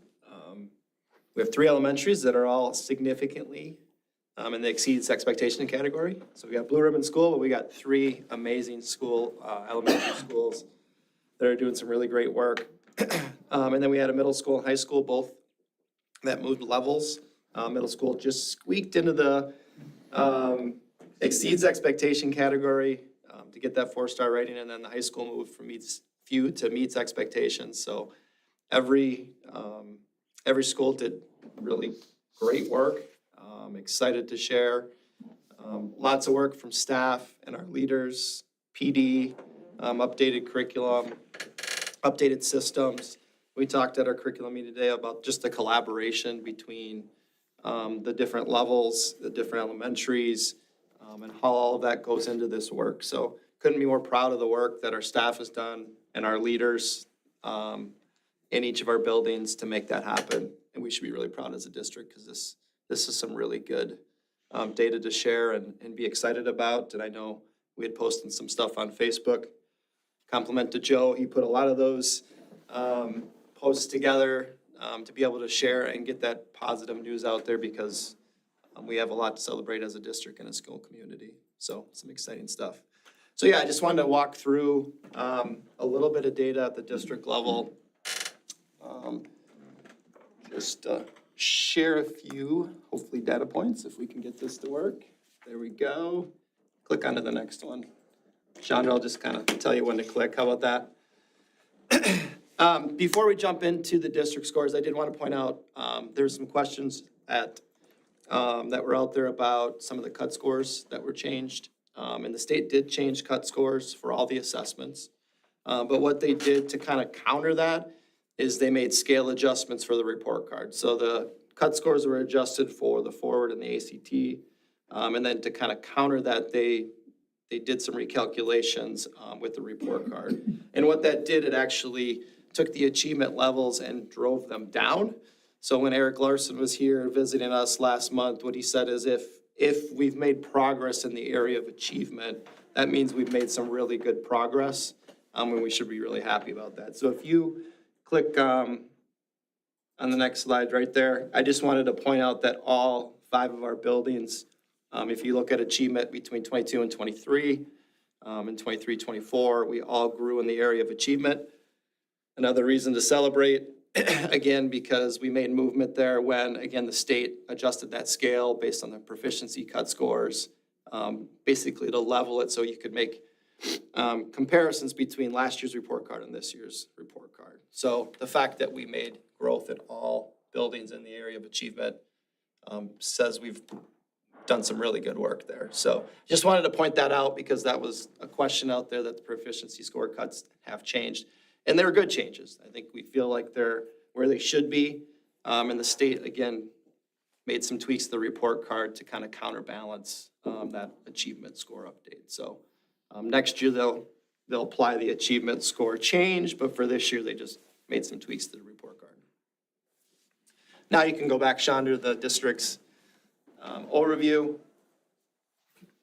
We have 3 elementaries that are all significantly in the exceeds expectation category. So we got Blue Ribbon School, but we got 3 amazing elementary schools that are doing some really great work. And then we had a middle school and high school, both that moved levels. Middle school just squeaked into the exceeds expectation category to get that 4-star rating, and then the high school moved from meets few to meets expectations. So every school did really great work. Excited to share. Lots of work from staff and our leaders, PD, updated curriculum, updated systems. We talked at our curriculum meeting today about just the collaboration between the different levels, the different elementaries, and how all of that goes into this work. So couldn't be more proud of the work that our staff has done and our leaders in each of our buildings to make that happen. And we should be really proud as a district because this is some really good data to share and be excited about. And I know We had posted some stuff on Facebook. Compliment to Joe, he put a lot of those posts together to be able to share and get that positive news out there because we have a lot to celebrate as a district and a school community. So some exciting stuff. So yeah, I just wanted to walk through a little bit of data at the district level. Just share a few, hopefully, data points if we can get this to work. There we go. Click onto the next one. Chandra, I'll just kind of tell you when to click. How about that? Before we jump into the district scores, I did want to point out there's some questions that were out there about some of the cut scores that were changed. And the state did change cut scores for all the assessments. But what they did to kind of counter that is they made scale adjustments for the report card. So the cut scores were adjusted for the forward and the ACT. And then to kind of counter that, they did some recalculations with the report card. And what that did, it actually took the achievement levels and drove them down. So when Eric Larson was here visiting us last month, what he said is if we've made progress in the area of achievement, that means we've made some really good progress, and we should be really happy about that. So if you click on the next slide right there, I just wanted to point out that all 5 of our buildings, if you look at achievement between 22 and 23, and 23, 24, we all grew in the area of achievement. Another reason to celebrate, again, because we made movement there when, again, the state adjusted that scale based on the proficiency cut scores, basically to level it so you could make comparisons between last year's report card and this year's report card. So the fact that we made growth in all buildings in the area of achievement says we've done some really good work there. So just wanted to point that out because that was a question out there that the proficiency score cuts have changed. And they're good changes. I think we feel like they're where they should be. And the state, again, made some tweaks to the report card to kind of counterbalance that achievement score update. So next year, they'll apply the achievement score change, but for this year, they just made some tweaks to the report card. Now you can go back, Chandra, the district's overview.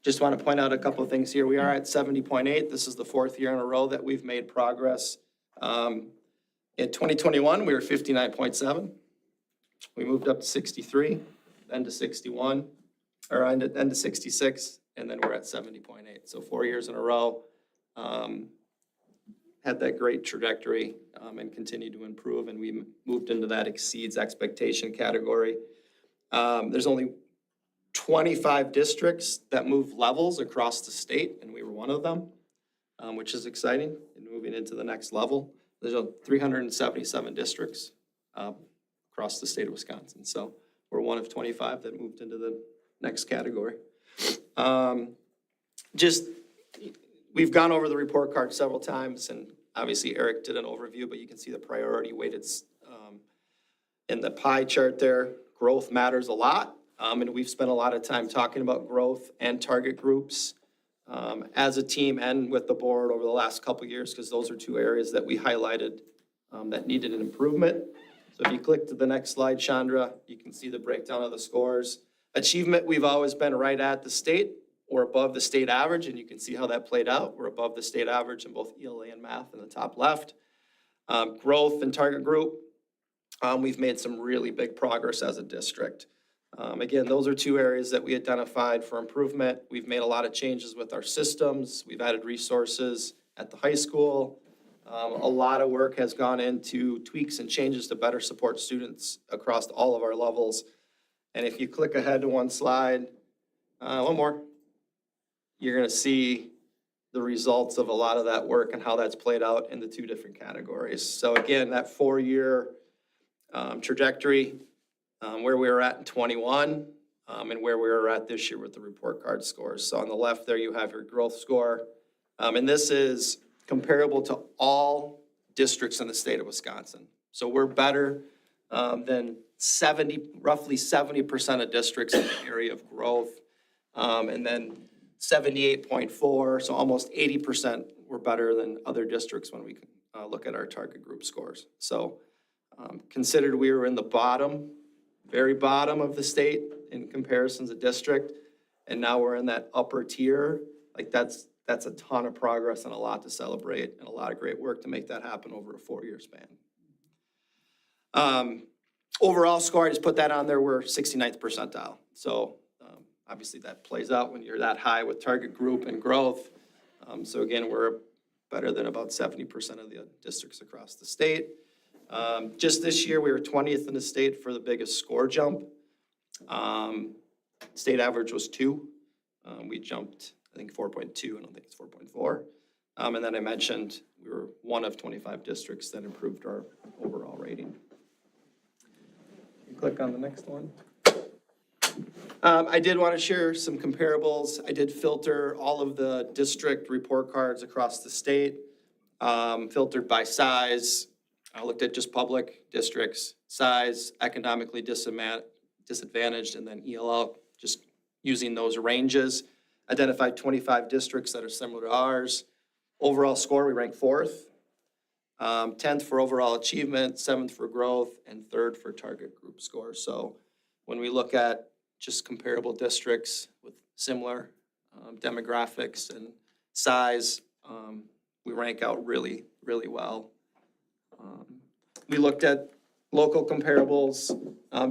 Just want to point out a couple of things here. We are at 70.8. This is the 4th year in a row that we've made progress. In 2021, we were 59.7. We moved up to 63, then to 61, or then to 66, and then we're at 70.8. So 4 years in a row, had that great trajectory and continue to improve, and we moved into that exceeds expectation category. There's only 25 districts that move levels across the state, and we were one of them, which is exciting and moving into the next level. There's 377 districts across the state of Wisconsin. So we're one of 25 that moved into the next category. We've gone over the report card several times, and obviously Eric did an overview, but you can see the priority weighted in the pie chart there. Growth matters a lot, and we've spent a lot of time talking about growth and target groups as a team and with the board over the last couple of years, because those are 2 areas that we highlighted that needed an improvement. So if you click to the next slide, Chandra, you can see the breakdown of the scores. Achievement, we've always been right at the state or above the state average, and you can see how that played out. We're above the state average in both ELA and math in the top left. Growth and target group, we've made some really big progress as a district. Again, those are 2 areas that we identified for improvement. We've made a lot of changes with our systems. We've added resources at the high school. A lot of work has gone into tweaks and changes to better support students across all of our levels. And if you click ahead to one slide, one more, you're gonna see the results of a lot of that work and how that's played out in the 2 different categories. So again, that 4-year trajectory, where we were at in 21 and where we were at this year with the report card scores. So on the left there, you have your growth score. And this is comparable to all districts in the state of Wisconsin. So we're better than roughly 70% of districts in the area of growth. And then 78.4, so almost 80% were better than other districts when we look at our target group scores. So considered we were in the bottom, very bottom of the state in comparisons of district, and now we're in that upper tier. Like that's that's a ton of progress and a lot to celebrate and a lot of great work to make that happen over a 4-year span. Overall score, I just put that on there, we're 69th percentile. So obviously that plays out when you're that high with target group and growth. So again, we're better than about 70% of the districts across the state. Just this year, we were 20th in the state for the biggest score jump. State average was 2. We jumped, I think, 4.2, I don't think it's 4.4. And then I mentioned we were one of 25 districts that improved our overall rating. You click on the next one. I did want to share some comparables. I did filter all of the district report cards across the state, filtered by size. I looked at just public districts, size, economically disadvantaged, and then ELL, just using those ranges. Identified 25 districts that are similar to ours. Overall score, we ranked 4th. 10th for overall achievement, 7th for growth, and 3rd for target group score. So when we look at just comparable districts with similar demographics and size, we rank out really, really well. We looked at local comparables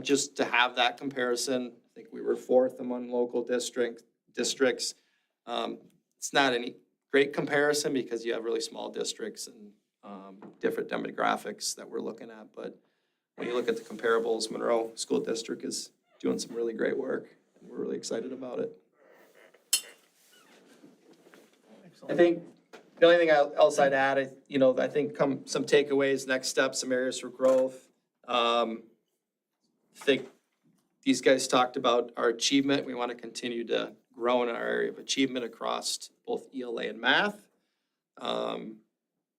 just to have that comparison. I think we were 4th among local districts. It's not any great comparison because you have really small districts and different demographics that we're looking at. But when you look at the comparables, Monroe School District is doing some really great work, and we're really excited about it. I think the only thing else I'd add, I think some takeaways, next steps, some areas for growth. I think these guys talked about our achievement. We want to continue to grow in our area of achievement across both ELA and math.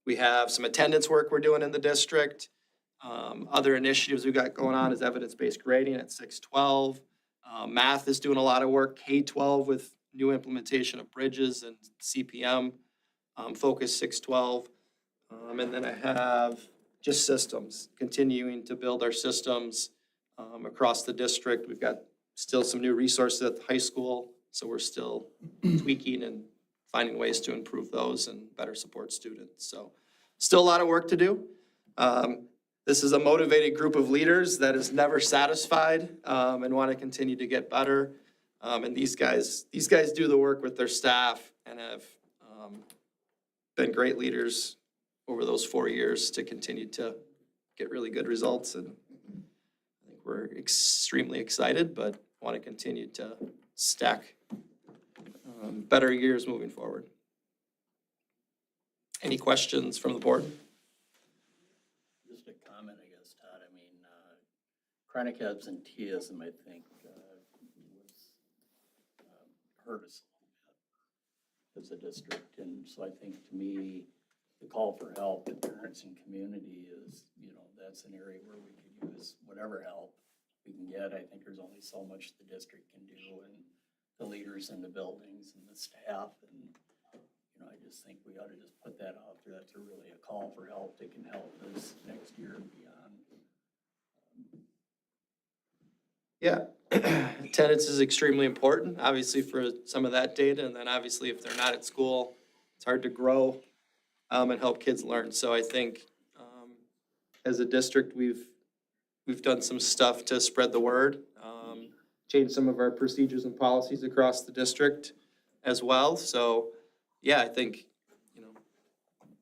We have some attendance work we're doing in the district. Other initiatives we've got going on is evidence-based grading at 612. Math is doing a lot of work, K-12 with new implementation of bridges and CPM, Focus 612. And then I have just systems, continuing to build our systems across the district. We've got still some new resources at the high school, so we're still tweaking and finding ways to improve those and better support students. So still a lot of work to do. This is a motivated group of leaders that is never satisfied and want to continue to get better. And these guys do the work with their staff and have been great leaders over those 4 years to continue to get really good results. And I think we're extremely excited, but want to continue to stack better years moving forward. Any questions from the board? Just a comment, I guess, Todd. I mean, chronic absenteeism, I think, hurt us a little bit as a district. And so I think, to me, the call for help to parents and community is, that's an area where we could use whatever help we can get. I think there's only so much the district can do, and the leaders in the buildings and the staff. And, I just think we ought to just put that out there. That's really a call for help that can help us next year and beyond. Yeah, attendance is extremely important, obviously, for some of that data. And then obviously if they're not at school, it's hard to grow and help kids learn. So I think as a district, we've done some stuff to spread the word, change some of our procedures and policies across the district as well. So yeah, I think,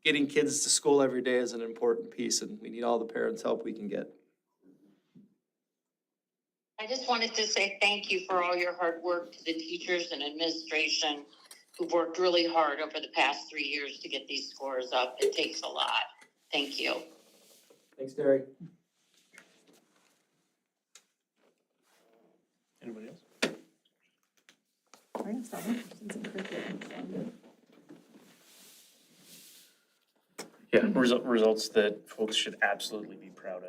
getting kids to school every day is an important piece, and we need all the parents' help we can get. I just wanted to say thank you for all your hard work to the teachers and administration who've worked really hard over the past 3 years to get these scores up. It takes a lot. Thank you. Thanks, Derry. Anybody else? We're gonna start with questions and curriculum. Yeah, results that folks should absolutely be proud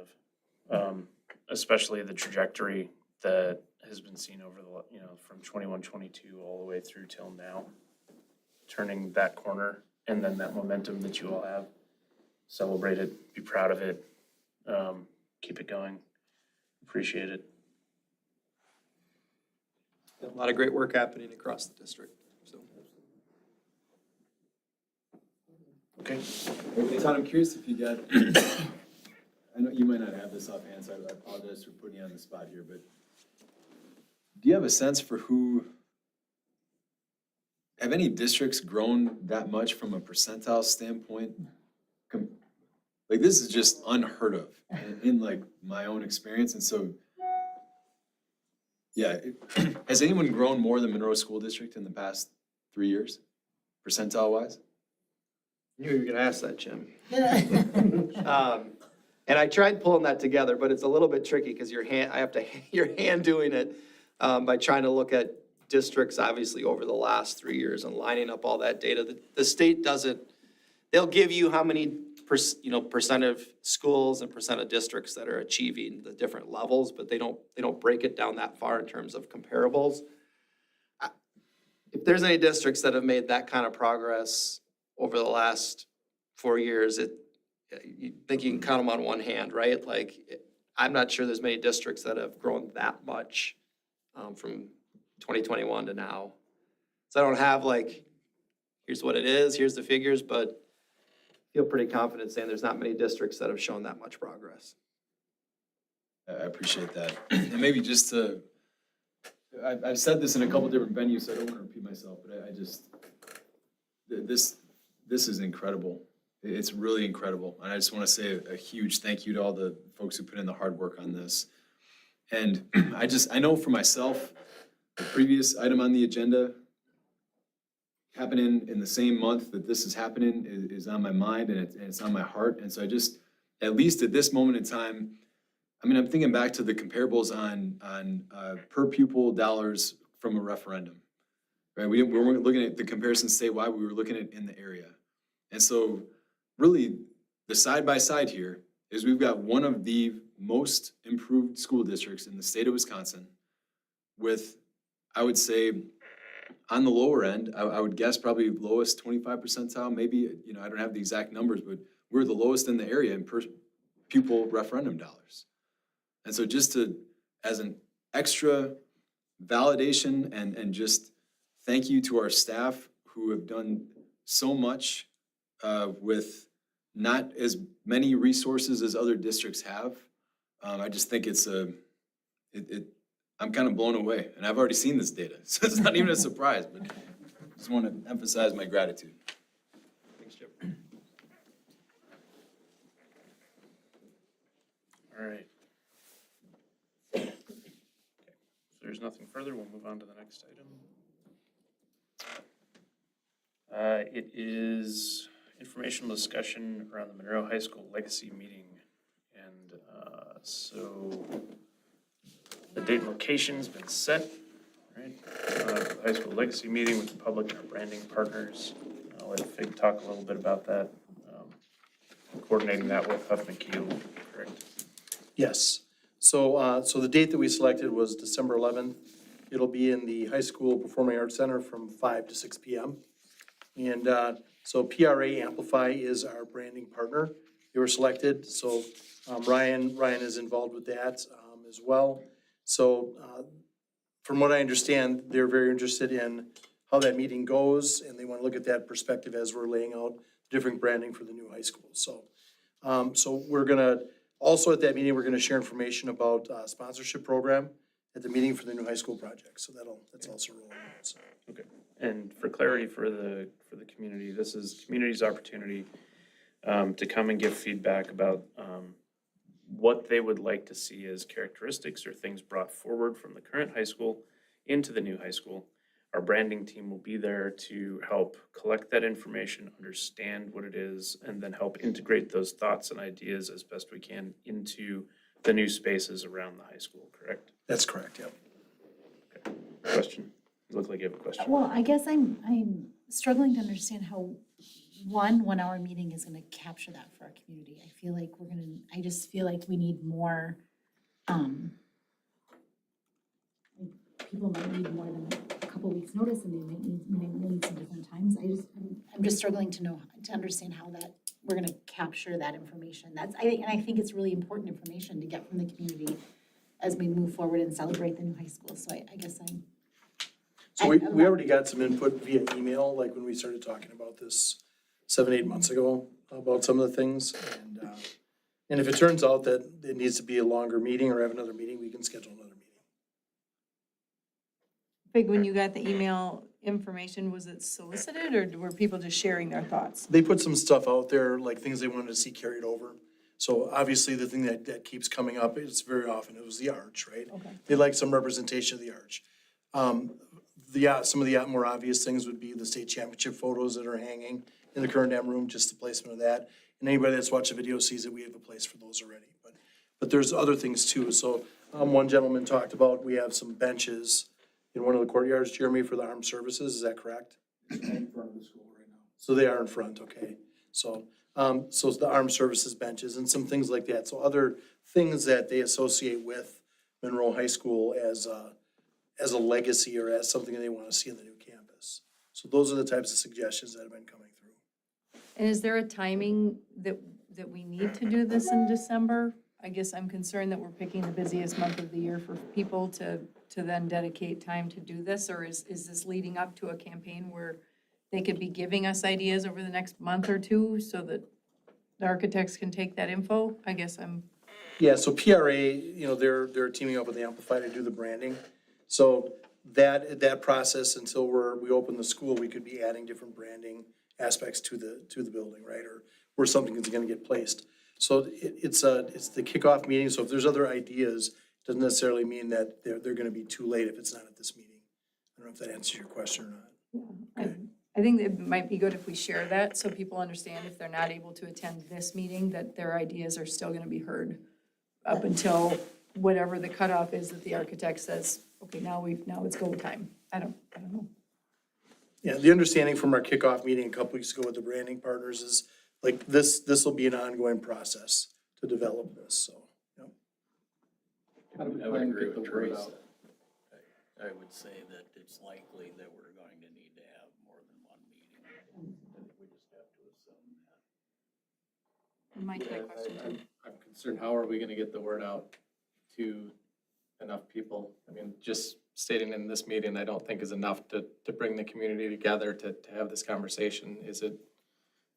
of, especially the trajectory that has been seen over the, from 21-22 all the way through till now. Turning that corner and then that momentum that you all have. Celebrate it, be proud of it, keep it going, appreciate it. A lot of great work happening across the district. So Okay. Hey, Todd, I'm curious if you got, I know you might not have this offhand, so I apologize for putting you on the spot here, but do you have a sense for have any districts grown that much from a percentile standpoint? Like, this is just unheard of in like my own experience, and so, yeah, has anyone grown more than Monroe School District in the past 3 years, percentile wise? Knew you were gonna ask that, Jim. And I tried pulling that together, but it's a little bit tricky because I have to, your hand doing it by trying to look at districts, obviously, over the last 3 years and lining up all that data. The state doesn't, they'll give you how many percent of schools and percent of districts that are achieving the different levels, but they don't break it down that far in terms of comparables. If there's any districts that have made that kind of progress over the last 4 years, you think you can count them on one hand, right? Like, I'm not sure there's many districts that have grown that much from 2021 to now. So I don't have like, here's what it is, here's the figures, but I feel pretty confident saying there's not many districts that have shown that much progress. I appreciate that. And maybe just to, I've said this in a couple different venues, so I don't want to repeat myself, but I just, this is incredible. It's really incredible. And I just want to say a huge thank you to all the folks who put in the hard work on this. And I know for myself, the previous item on the agenda happening in the same month that this is happening is on my mind, and it's on my heart. And so I just, at least at this moment in time, I mean, I'm thinking back to the comparables on per pupil dollars from a referendum, right? We weren't looking at the comparison statewide, we were looking at in the area. And so really, the side-by-side here is we've got one of the most improved school districts in the state of Wisconsin with, I would say, on the lower end, I would guess probably lowest 25 percentile, maybe, I don't have the exact numbers, but we're the lowest in the area in per pupil referendum dollars. And so just as an extra validation and just thank you to our staff who have done so much with not as many resources as other districts have. I just think I'm kind of blown away, and I've already seen this data, so it's not even a surprise, but I just want to emphasize my gratitude. Thanks, Jim. All right. Okay. If there's nothing further, we'll move on to the next item. It is informational discussion around the Monroe High School Legacy Meeting. And so the date and location's been set, right? High School Legacy Meeting with the public and our branding partners. I'll let Fig talk a little bit about that. Coordinating that with Huffman Keel, correct? Yes. So the date that we selected was December 11th. It'll be in the High School Performing Arts Center from 5 to 6 p.m. And so PRA Amplify is our branding partner. They were selected. So Ryan is involved with that as well. So from what I understand, they're very interested in how that meeting goes, and they want to look at that perspective as we're laying out different branding for the new high school. So we're gonna also at that meeting, we're gonna share information about sponsorship program at the meeting for the new high school project. So that's also rolling out. So. Okay. And for clarity for the community, this is community's opportunity to come and give feedback about what they would like to see as characteristics or things brought forward from the current high school into the new high school. Our branding team will be there to help collect that information, understand what it is, and then help integrate those thoughts and ideas as best we can into the new spaces around the high school, correct? That's correct, yep. Okay. Question? You look like you have a question. Well, I guess I'm struggling to understand how 1 hour meeting is gonna capture that for our community. I just feel like we need more, people might need more than a couple weeks' notice, and they might need some different times. I'm just struggling to understand how we're gonna capture that information. I think it's really important information to get from the community as we move forward and celebrate the new high school. So I guess So we already got some input via email, like when we started talking about this 7, 8 months ago about some of the things. And if it turns out that it needs to be a longer meeting or have another meeting, we can schedule another meeting. Big, when you got the email information, was it solicited or were people just sharing their thoughts? They put some stuff out there, like things they wanted to see carried over. So obviously, the thing that keeps coming up, it's very often, it was the arch, right? Okay. They like some representation of the arch. Some of the more obvious things would be the state championship photos that are hanging in the current M room, just the placement of that. And anybody that's watched the video sees that we have a place for those already. But there's other things too. So one gentleman talked about, we have some benches in one of the courtyards, Jeremy, for the armed services, is that correct? In front of the school right now. So they are in front, okay. So it's the armed services benches and some things like that. So other things that they associate with Monroe High School as a legacy or as something that they want to see in the new campus. So those are the types of suggestions that have been coming through. And is there a timing that we need to do this in December? I guess I'm concerned that we're picking the busiest month of the year for people to then dedicate time to do this, or is this leading up to a campaign where they could be giving us ideas over the next month or two so that the architects can take that info? I guess Yeah, so PRA, they're teaming up with Amplify to do the branding. So that process until we open the school, we could be adding different branding aspects to the building, right? Or where something is gonna get placed. So it's the kickoff meeting, so if there's other ideas, it doesn't necessarily mean that they're gonna be too late if it's not at this meeting. I don't know if that answers your question or not. I think it might be good if we share that so people understand if they're not able to attend this meeting, that their ideas are still gonna be heard up until whatever the cutoff is that the architect says, okay, now it's go time. I don't know. Yeah, the understanding from our kickoff meeting a couple weeks ago with the branding partners is like this will be an ongoing process to develop this, so. Yep. How do we I would plan to agree get the with word Teresa. out? I would say that it's likely that we're going to need to have more than one meeting. I think we just have to assume that. Mike, that question too. I'm concerned, how are we gonna get the word out to enough people? I mean, just stating in this meeting, I don't think is enough to bring the community together to have this conversation. Is it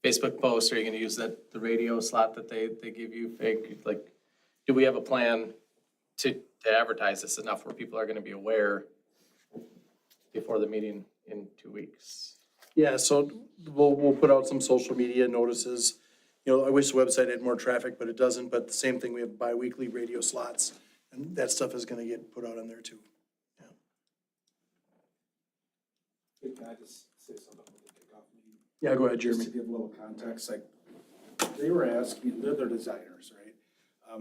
Facebook posts? Are you gonna use the radio slot that they give you, Fig? Like, do we have a plan to advertise this enough where people are gonna be aware before the meeting in 2 weeks? Yeah, so we'll put out some social media notices. I wish the website had more traffic, but it doesn't. But the same thing, we have bi-weekly radio slots, and that stuff is gonna get put out on there too. Hey, can I just say something with the kickoff meeting? Yeah, go ahead, Just Jeremy. to give a little context, like, they were asking, they're designers, right?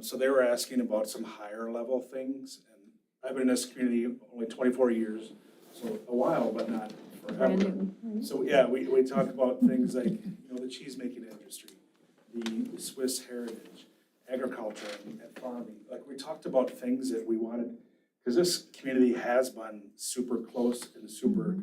So they were asking about some higher level things, and I've been in this community only 24 years, so a while, but not Brand forever. new, right? So, yeah, we talk about things like, the cheese making industry, the Swiss heritage, agriculture and farming. Like, we talked about things that we wanted, because this community has been super close and super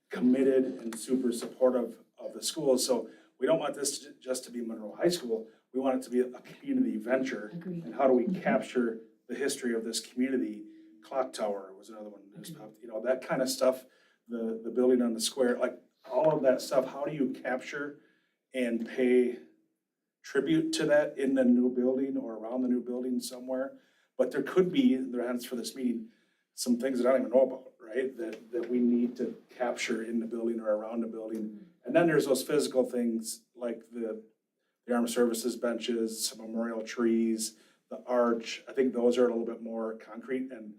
committed and super supportive of the schools. So we don't want this just to be Monroe High School. We want it to be a community venture. Agreed. And how do we capture the history of this community? Clock Tower was another one. That kind of stuff, the building on the square, like all of that stuff. How do you capture and pay tribute to that in the new building or around the new building somewhere? But there could be, hence for this meeting, some things that I don't even know about, right? That we need to capture in the building or around the building. And then there's those physical things like the armed services benches, some memorial trees, the arch. I think those are a little bit more concrete and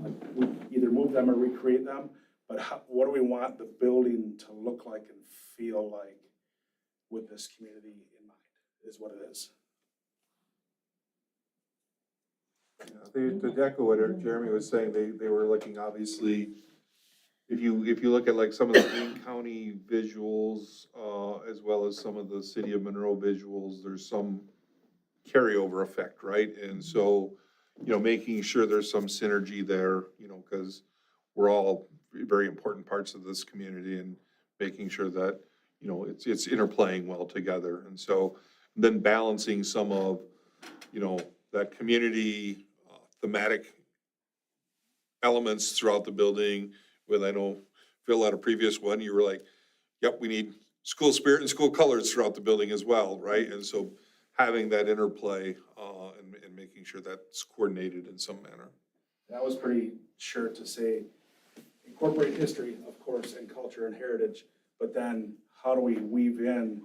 like we either move them or recreate them. But what do we want the building to look like and feel like with this community in mind is what it is. To echo what Jeremy was saying, they were looking, obviously, if you look at like some of the Greene County visuals, as well as some of the city of Monroe visuals, there's some carryover effect, right? And so, making sure there's some synergy there, because we're all very important parts of this community and making sure that, it's interplaying well together. And so then balancing some of, that community thematic elements throughout the building with, I know, Phil, at a previous one, you were like, yep, we need school spirit and school colors throughout the building as well, right? And so having that interplay, and making sure that's coordinated in some manner. That was pretty sure to say, incorporate history, of course, and culture and heritage, but then how do we weave in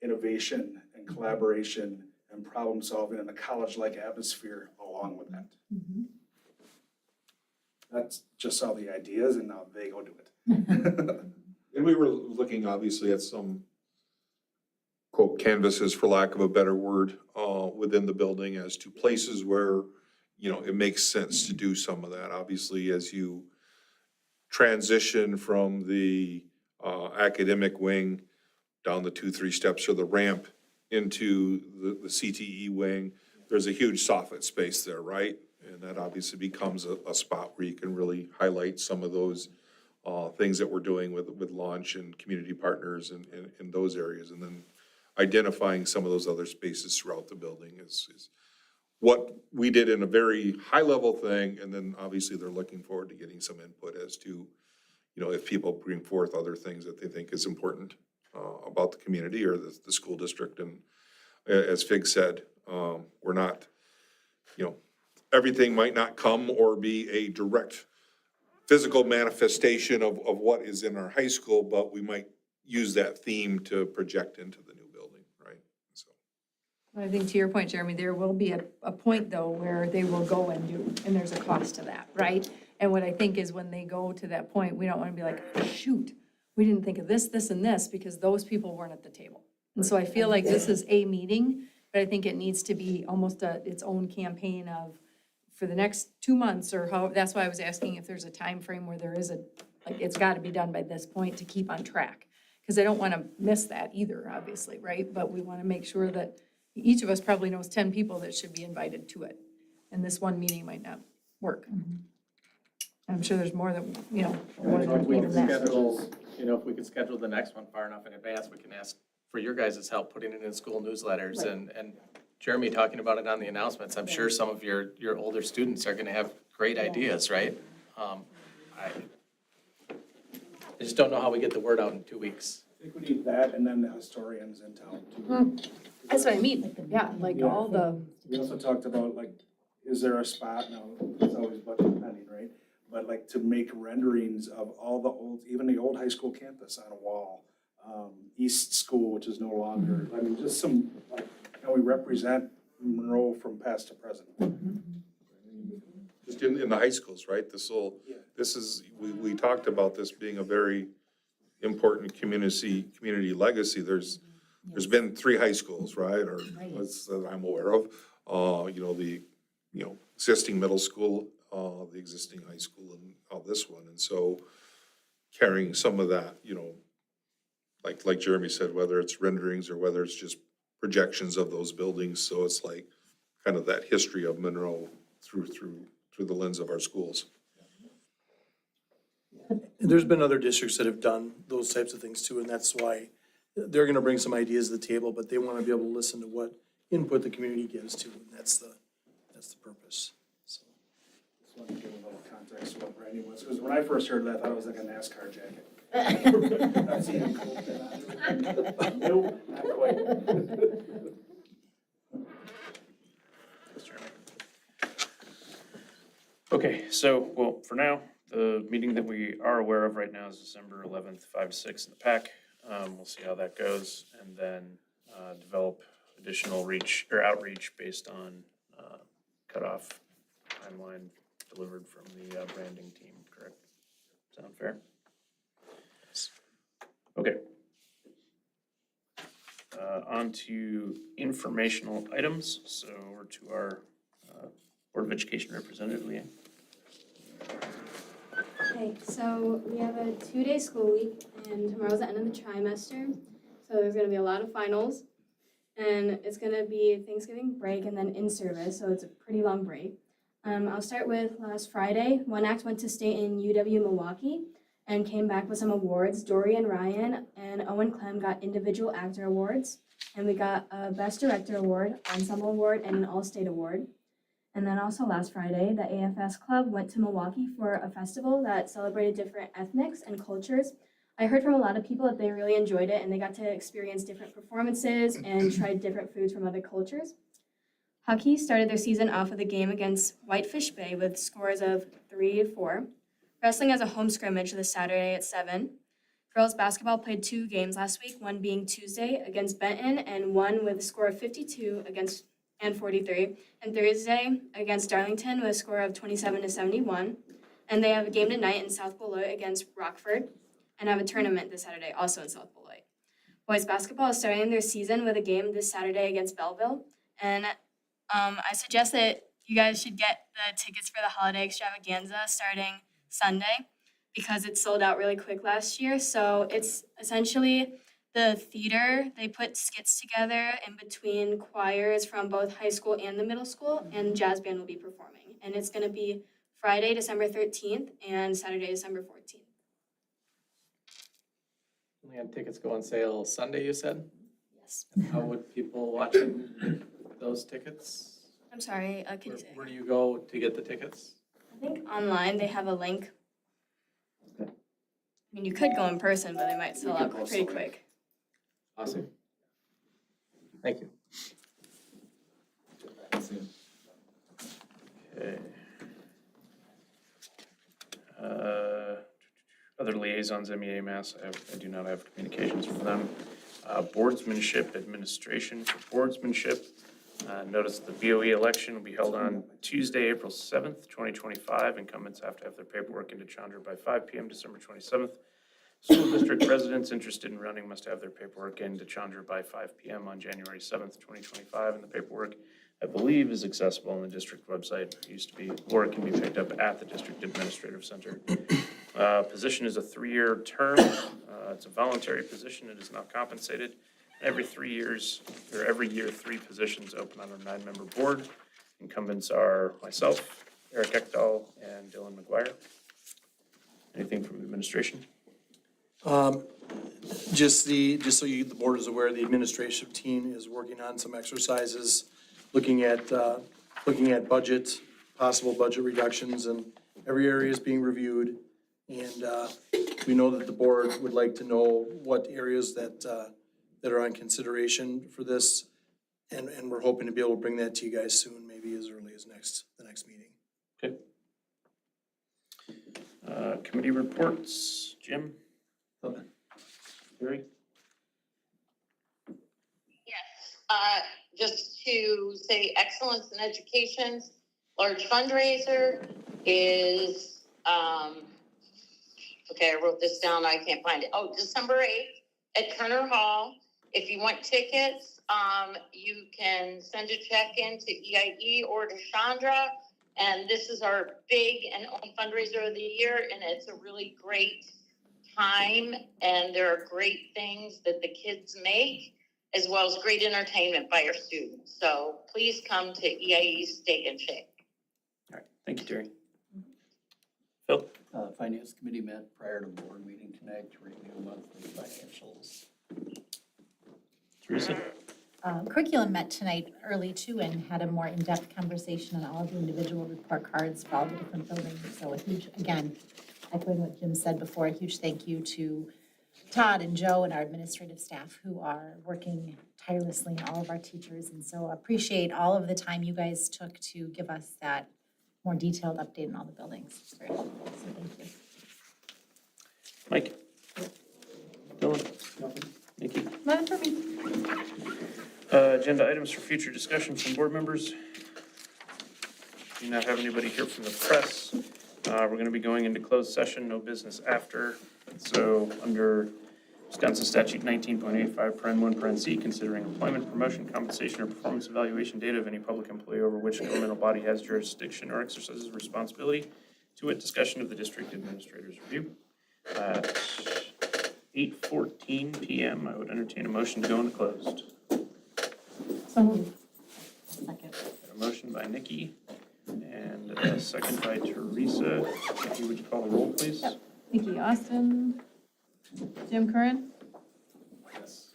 innovation and collaboration and problem solving in a college-like atmosphere along with that? That's just all the ideas, and now they go do it. And we were looking obviously at some quote canvases, for lack of a better word, within the building as to places where, you know, it makes sense to do some of that. Obviously, as you transition from the academic wing down the 2-3 steps or the ramp into the CTE wing, there's a huge soffit space there, right? And that obviously becomes a spot where you can really highlight some of those things that we're doing with launch and community partners and in those areas. And then identifying some of those other spaces throughout the building is what we did in a very high level thing. And then obviously they're looking forward to getting some input as to, you know, if people bring forth other things that they think is important about the community or the school district. And as Fig said, we're not, you know, everything might not come or be a direct physical manifestation of what is in our high school, but we might use that theme to project into the new building, right? So. I think to your point, Jeremy, there will be a point though where they will go and do, and there's a cost to that, right? And what I think is when they go to that point, we don't want to be like, shoot, we didn't think of this, this, and this, because those people weren't at the table. And so I feel like this is a meeting, but I think it needs to be almost its own campaign of, for the next 2 months or how, that's why I was asking if there's a time frame where there is like, it's gotta be done by this point to keep on track. Cause I don't wanna miss that either, obviously, right? But we wanna make sure that each of us probably knows 10 people that should be invited to it. And this one meeting might not work. I'm sure there's more than, you know, more If than we even could that. schedule, you know, if we could schedule the next one far enough in advance, we can ask for your guys' help putting it in school newsletters Right. and Jeremy talking about it on the announcements. I'm sure some of your older students are gonna have great ideas, right? I just don't know how we get the word out in 2 weeks. I think we need that, and then the historians in town too. That's what I mean, yeah, like all the, We also talked about, like, is there a spot, now, it's always budget pending, right? But like to make renderings of all the old, even the old high school campus on a wall. East School, which is no longer, I mean, just some, like, how we represent Monroe from past to present. Just in the high schools, right? We talked about this being a very important community legacy. There's been 3 high schools, right? Or that I'm aware of. You know, the, you know, existing middle school, the existing high school and this one. And so carrying some of that, you know, like Jeremy said, whether it's renderings or whether it's just projections of those buildings. So it's like kind of that history of Monroe through the lens of our schools. There's been other districts that have done those types of things too, and that's why they're gonna bring some ideas to the table, but they wanna be able to listen to what input the community gives to, and that's the purpose, so. Just wanted to give a little context to what branding was, because when I first heard that, I thought it was like a NASCAR jacket. I've seen it cool. Nope, not quite. Thanks, Jeremy. Okay, so, well, for now, the meeting that we are aware of right now is December 11th, 5 to 6 in the pack. We'll see how that goes, and then develop additional outreach based on cutoff timeline delivered from the branding team, correct? Sound fair? Okay. On to informational items, so we're to our Board of Education representative, Leanne. Okay, so we have a 2-day school week, and tomorrow's the end of the trimester. So there's gonna be a lot of finals, and it's gonna be Thanksgiving break and then in service, so it's a pretty long break. I'll start with last Friday. One act went to state in UW Milwaukee and came back with some awards. Dorian Ryan and Owen Clem got individual actor awards, and we got a Best Director award, Ensemble award, and an All-State award. And then also last Friday, the AFS Club went to Milwaukee for a festival that celebrated different ethnics and cultures. I heard from a lot of people that they really enjoyed it and they got to experience different performances and tried different foods from other cultures. Hockey started their season off with a game against Whitefish Bay with scores of 3-4. Wrestling has a home scrimmage this Saturday at 7. Girls basketball played 2 games last week, one being Tuesday against Benton and one with a score of 52 and 43, and Thursday against Darlington with a score of 27-71. And they have a game tonight in South Beloit against Rockford and have a tournament this Saturday also in South Beloit. Boys basketball is starting their season with a game this Saturday against Belleville, and I suggest that you guys should get the tickets for the holiday extravaganza starting Sunday because it sold out really quick last year. So it's essentially the theater. They put skits together in between choirs from both high school and the middle school, and jazz band will be performing. And it's going to be Friday, December 13th and Saturday, December 14th. We had tickets go on sale Sunday, you said? Yes. How would people watching get those tickets? I'm sorry, can you say? Where do you go to get the tickets? I think online they have a link. I mean, you could go in person, but they might sell out pretty quick. Awesome. Thank you. Okay. Other liaisons, MEA Mass, I do not have communications from them. Boardsmanship, administration for boardsmanship. Notice the BOE election will be held on Tuesday, April 7th, 2025. Incumbents have to have their paperwork into Chandra by 5 p.m. December 27th. School district residents interested in running must have their paperwork into Chandra by 5 p.m. on January 7th, 2025. And the paperwork, I believe, is accessible on the district website. It used to be, or it can be picked up at the district administrative center. Position is a 3-year term. It's a voluntary position. It is not compensated. Every 3 years, or every year, 3 positions open on our 9-member board. Incumbents are myself, Eric Ekdahl, and Dylan McGuire. Anything from administration? Just so the board is aware, the administrative team is working on some exercises, looking at budget, possible budget reductions, and every area is being reviewed. And we know that the board would like to know what areas that are on consideration for this. And we're hoping to be able to bring that to you guys soon, maybe as early as the next meeting. Okay. Committee reports, Jim? Gary? Yes, just to say excellence in education's large fundraiser is, okay, I wrote this down, I can't find it. Oh, December 8th at Turner Hall. If you want tickets, you can send a check in to EIE or to Chandra. And this is our big and only fundraiser of the year, and it's a really great time, and there are great things that the kids make, as well as great entertainment by our students. So please come to EIE's Steak and Shake. All right, thank you, Terry. Phil? Finance committee met prior to board meeting tonight to review monthly financials. Teresa? Curriculum met tonight early too and had a more in-depth conversation on all of the individual report cards for all the different buildings. So a huge, again, echoing what Jim said before, a huge thank you to Todd and Joe and our administrative staff who are working tirelessly, and all of our teachers. And so appreciate all of the time you guys took to give us that more detailed update on all the buildings. It's very helpful, so thank you. Mike? Dylan? Nikki? None for me. Agenda items for future discussion from board members. Do not have anybody here from the press. We're going to be going into closed session, no business after. So under Wisconsin Statute 19.85, paren 1, paren C, considering employment, promotion, compensation, or performance evaluation data of any public employee over which governmental body has jurisdiction or exercises responsibility, to wit, discussion of the district administrator's review. At 8:14 p.m., I would entertain a motion to go into closed. So moved. Second. A motion by Nikki and a second by Teresa. Nikki, would you call the roll, please? Yep. Nikki Austin, Jim Curran, Yes.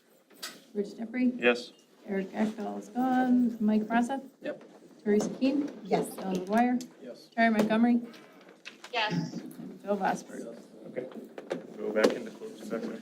Rich Jeffrey, Yes. Eric Ekdahl is gone, Mike Frassa. Yep. Teresa Keen, Yes. Dylan McGuire, Yes. Terry Montgomery, Yes. and Joe Vosberg. Okay. go back into closed session.